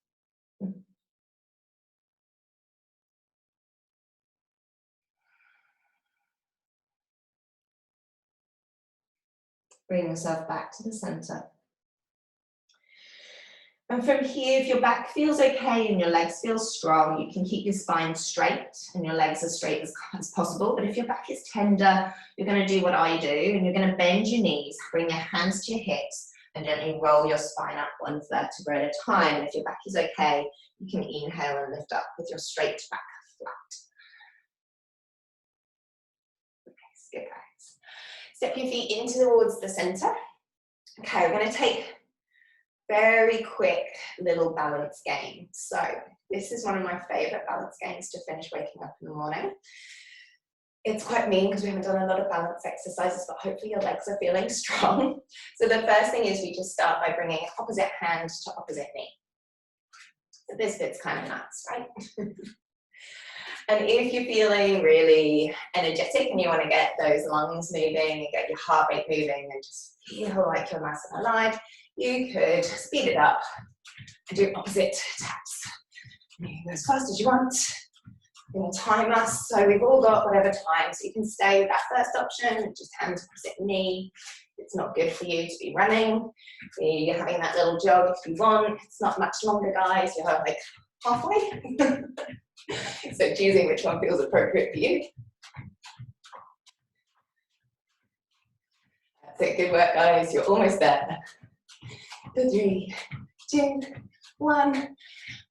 Bring yourself back to the center. And from here, if your back feels okay and your legs feel strong, you can keep your spine straight and your legs as straight as possible. But if your back is tender, you're going to do what I do, and you're going to bend your knees, bring your hands to your hips, and gently roll your spine up one vertebra at a time. And if your back is okay, you can inhale and lift up with your straight back flat. Okay, good guys. Step your feet in towards the center. Okay, we're going to take very quick little balance game. So this is one of my favorite balance games to finish waking up in the morning. It's quite mean because we haven't done a lot of balance exercises, but hopefully your legs are feeling strong. So the first thing is we just start by bringing opposite hand to opposite knee. So this bit's kind of nuts, right? And if you're feeling really energetic and you want to get those lungs moving and get your heart rate moving and just feel like you're nice and alive, you could speed it up and do opposite taps. You can go as fast as you want. You can time us, so we've all got whatever time. So you can stay with that first option, just hands opposite knee. It's not good for you to be running. You're having that little jog if you want. It's not much longer, guys. You're like halfway. So choosing which one feels appropriate for you. That's it, good work, guys. You're almost there. 3, 2, 1,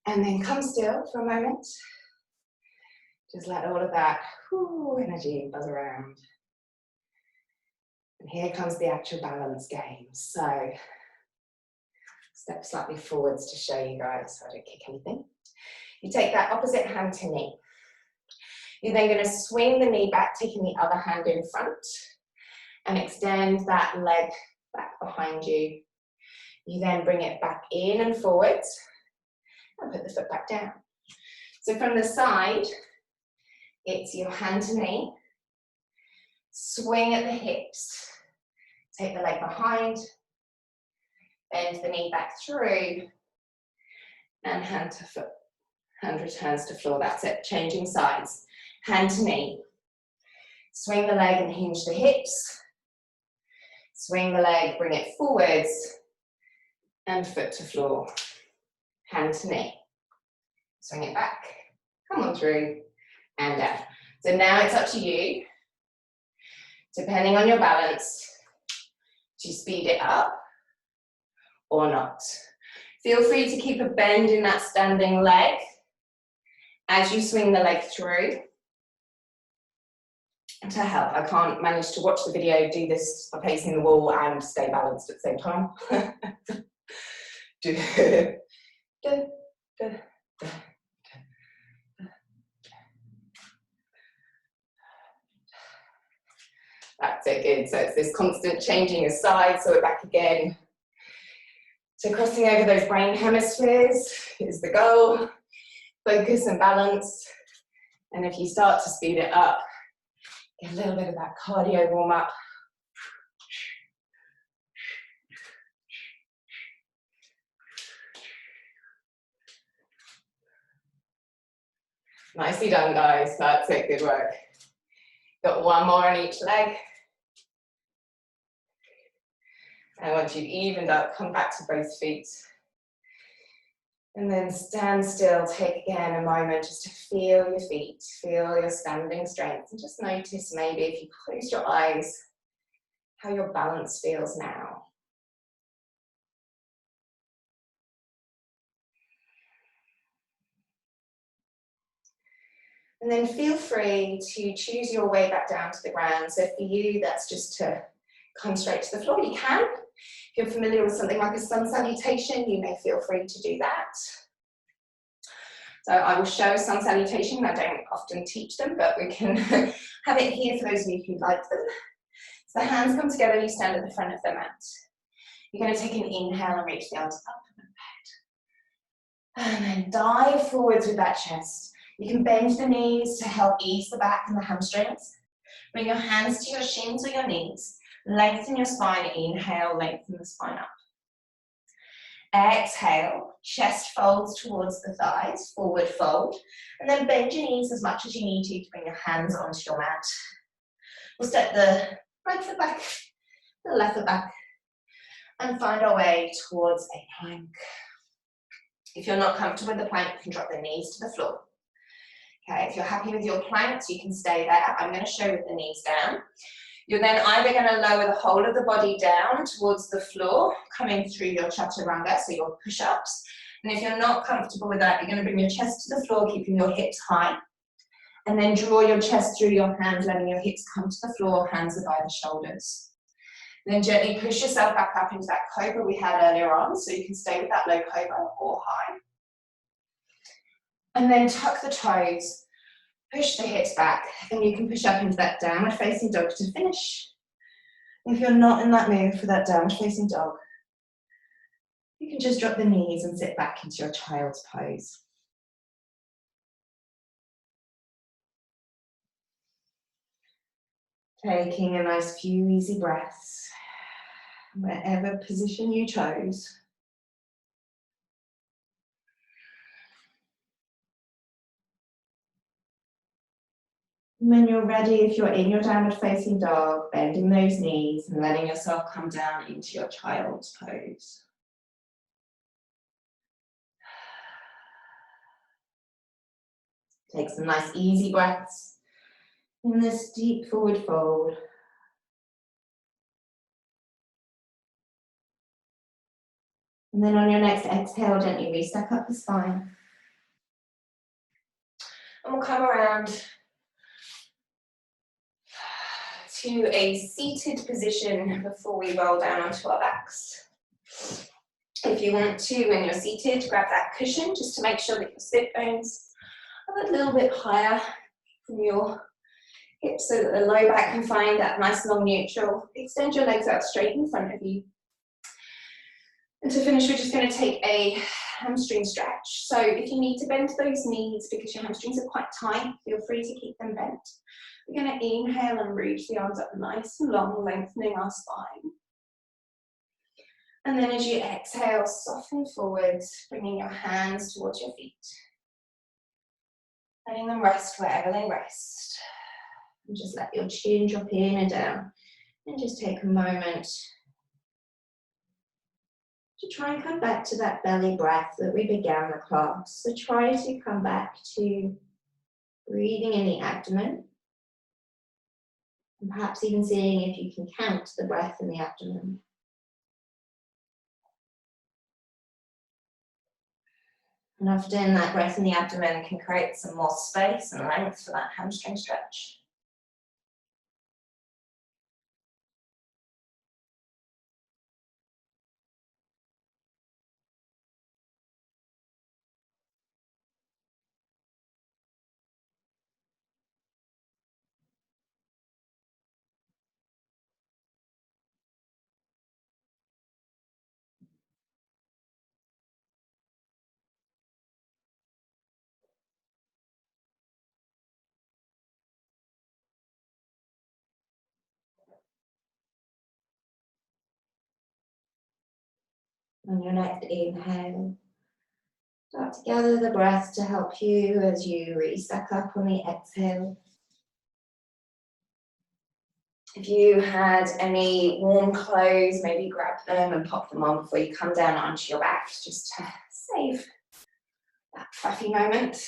and then come still for a moment. Just let all of that energy buzz around. And here comes the actual balance game. So step slightly forwards to show you guys so I don't kick anything. You take that opposite hand to knee. You're then going to swing the knee back, taking the other hand in front, and extend that leg back behind you. You then bring it back in and forwards, and put the foot back down. So from the side, it's your hand to knee, swing at the hips, take the leg behind, bend the knee back through, and hand to foot. Hand returns to floor, that's it, changing sides. Hand to knee, swing the leg and hinge the hips, swing the leg, bring it forwards, and foot to floor. Hand to knee, swing it back, come on through, and down. So now it's up to you, depending on your balance, to speed it up or not. Feel free to keep a bend in that standing leg as you swing the leg through. To help, I can't manage to watch the video, do this by facing the wall and stay balanced at the same time. That's it, good. So it's this constant changing of sides, so we're back again. So crossing over those brain hemispheres is the goal. Focus and balance. And if you start to speed it up, get a little bit of that cardio warm up. Nicely done, guys. That's it, good work. Got one more on each leg. And once you've evened up, come back to both feet. And then stand still, take again a moment just to feel your feet, feel your standing strength, and just notice maybe if you close your eyes, how your balance feels now. And then feel free to choose your way back down to the ground. So for you, that's just to come straight to the floor. You can. If you're familiar with something like a sun salutation, you may feel free to do that. So I will show sun salutation. I don't often teach them, but we can have it here for those of you who like them. So the hands come together, you stand at the front of the mat. You're going to take an inhale and reach the arms up and then and then dive forwards with that chest. You can bend the knees to help ease the back and the hamstrings. Bring your hands to your shins or your knees. Lengthen your spine. Inhale, lengthen the spine up. Exhale, chest folds towards the thighs, forward fold. And then bend your knees as much as you need to bring your hands onto your mat. We'll step the right foot back, the left foot back, and find our way towards a plank. If you're not comfortable with the plank, you can drop the knees to the floor. Okay, if you're happy with your planks, you can stay there. I'm going to show with the knees down. You're then either going to lower the whole of the body down towards the floor, coming through your chaturanga, so your push-ups. And if you're not comfortable with that, you're going to bring your chest to the floor, keeping your hips high. And then draw your chest through your hands, letting your hips come to the floor, hands are by the shoulders. Then gently push yourself back up into that cobra we had earlier on, so you can stay with that low cobra or high. And then tuck the toes, push the hips back, and you can push up into that downward facing dog to finish. If you're not in that mood for that downward facing dog, you can just drop the knees and sit back into your child's pose. Taking a nice few easy breaths, wherever position you chose. When you're ready, if you're in your downward facing dog, bending those knees and letting yourself come down into your child's pose. Take some nice easy breaths in this deep forward fold. And then on your next exhale, gently restack up the spine. And we'll come around to a seated position before we roll down onto our backs. If you want to, when you're seated, grab that cushion just to make sure that your sit bones are a little bit higher from your hips so that the low back can find that nice long neutral. Extend your legs out straight in front of you. And to finish, we're just going to take a hamstring stretch. So if you need to bend those knees because your hamstrings are quite tight, feel free to keep them bent. We're going to inhale and reach the arms up nice and long, lengthening our spine. And then as you exhale, soften forwards, bringing your hands towards your feet. Letting them rest wherever they rest. And just let your chin drop in and down. And just take a moment to try and come back to that belly breath that we began the class. So try to come back to breathing in the abdomen. And perhaps even seeing if you can count the breath in the abdomen. And often that breath in the abdomen can create some more space and length for that hamstring stretch. On your next inhale, start to gather the breath to help you as you restack up on the exhale. If you had any warm clothes, maybe grab them and pop them on before you come down onto your back, just to save that fluffy moment.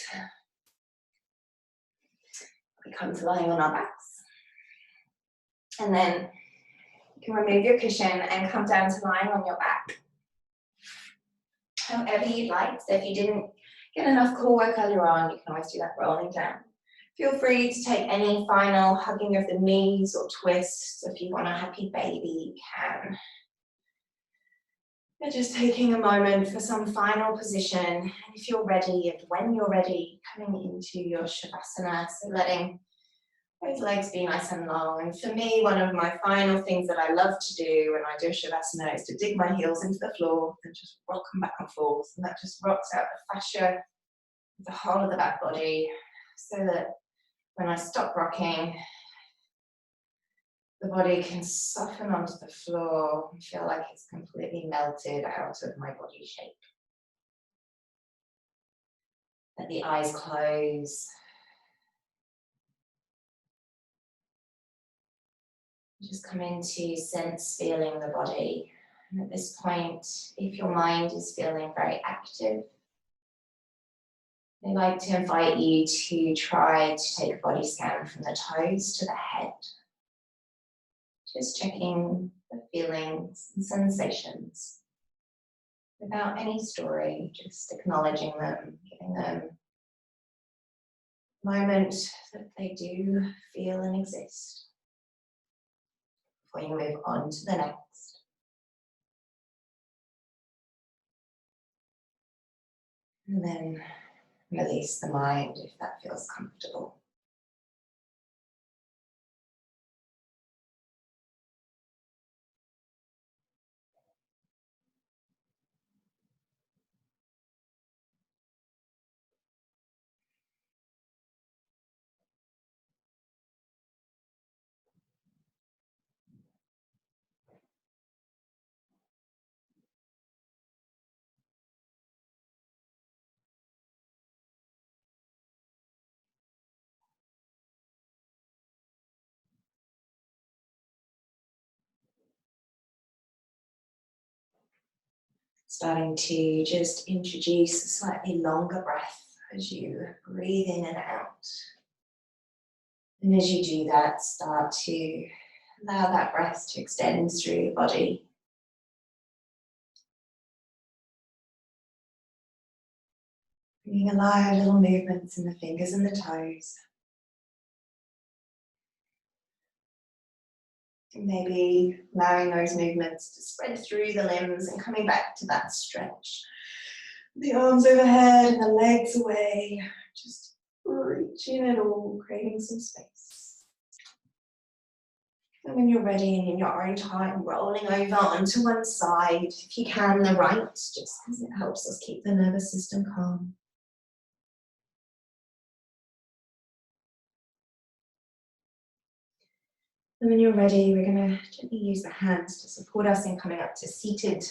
We come to lying on our backs. And then you can remove your cushion and come down to lying on your back. However you'd like. So if you didn't get enough core work earlier on, you can always do that rolling down. Feel free to take any final hugging of the knees or twists. If you want a happy baby, you can. But just taking a moment for some final position. And if you're ready, and when you're ready, coming into your Shavasana. So letting those legs be nice and long. And for me, one of my final things that I love to do when I do Shavasana is to dig my heels into the floor and just rock them back and forth. And that just rocks out the fascia, the whole of the back body, so that when I stop rocking, the body can soften onto the floor and feel like it's completely melted out of my body shape. Let the eyes close. Just come into sense feeling the body. And at this point, if your mind is feeling very active, I'd like to invite you to try to take a body scan from the toes to the head. Just checking the feelings and sensations without any story, just acknowledging them, giving them a moment that they do feel and exist before you move on to the next. And then release the mind if that feels comfortable. Starting to just introduce a slightly longer breath as you breathe in and out. And as you do that, start to allow that breath to extend through the body. Bringing alive little movements in the fingers and the toes. And maybe allowing those movements to spread through the limbs and coming back to that stretch. The arms overhead, the legs away. Just reaching it all, creating some space. And when you're ready and in your own time, rolling over onto one side, if you can, the right, just because it helps us keep the nervous system calm. And when you're ready, we're going to gently use the hands to support us in coming up to seated.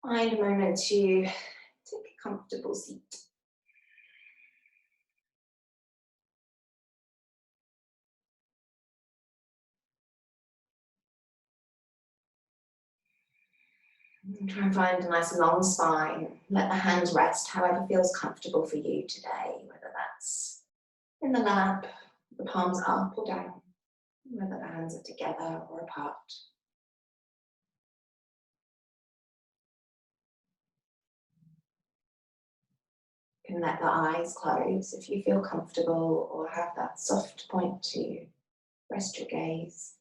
Find a moment to take a comfortable seat. And try and find a nice long spine. Let the hands rest however feels comfortable for you today, whether that's in the lap, the palms up or down, whether the hands are together or apart. You can let the eyes close if you feel comfortable or have that soft point to rest your gaze.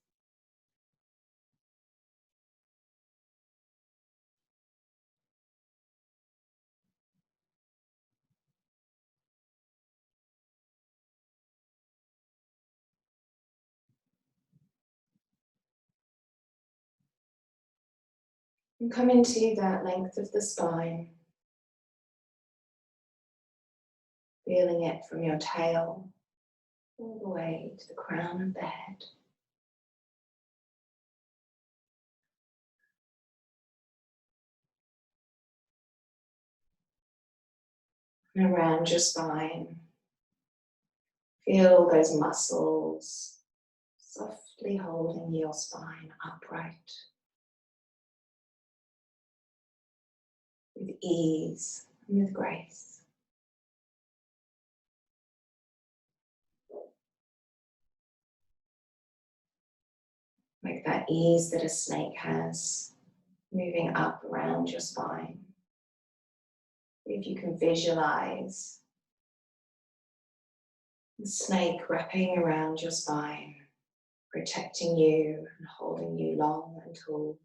And come into that length of the spine, feeling it from your tail all the way to the crown of the head. And around your spine, feel those muscles softly holding your spine upright with ease and with grace. Like that ease that a snake has, moving up around your spine. If you can visualize the snake wrapping around your spine, protecting you and holding you long and tall.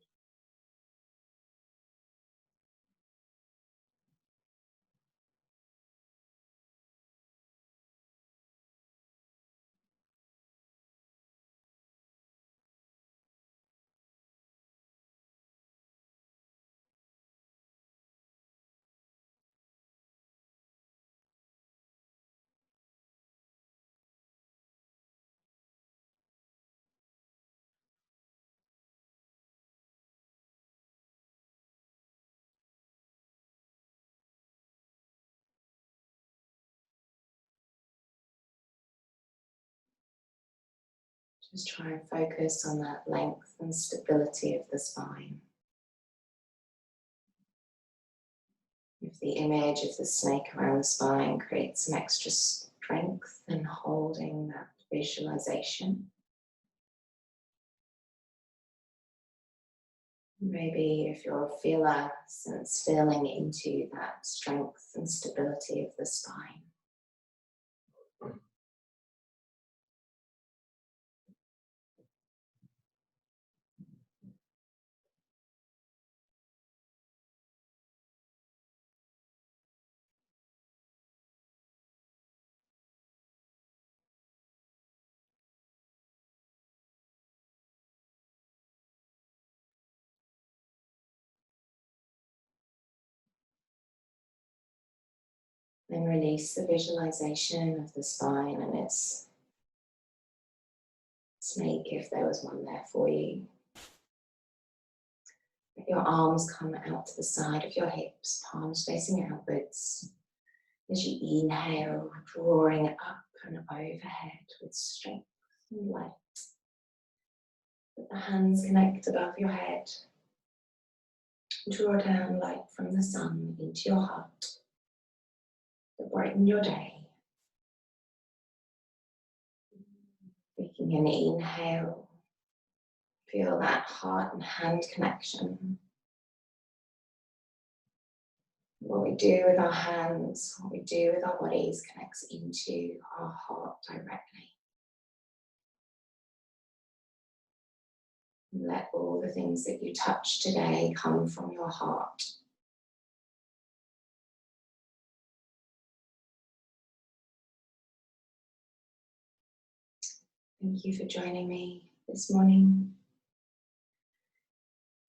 Just try and focus on that length and stability of the spine. If the image of the snake around the spine creates some extra strength in holding that visualization. Maybe if you're a feeler, sense feeling into that strength and stability of the spine. Then release the visualization of the spine and its snake, if there was one there for you. Let your arms come out to the side of your hips, palms facing outwards. As you inhale, drawing up and overhead with strength and light. Let the hands connect above your head. Draw down light from the sun into your heart to brighten your day. Taking an inhale, feel that heart and hand connection. What we do with our hands, what we do with our bodies connects into our heart directly. And let all the things that you touch today come from your heart. Thank you for joining me this morning.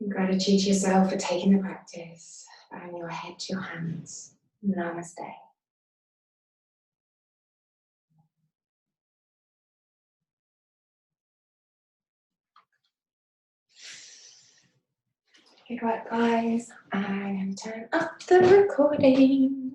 And gratitude to yourself for taking the practice, bowing your head to your hands. Namaste. Good work, guys. I'm going to turn up the recording.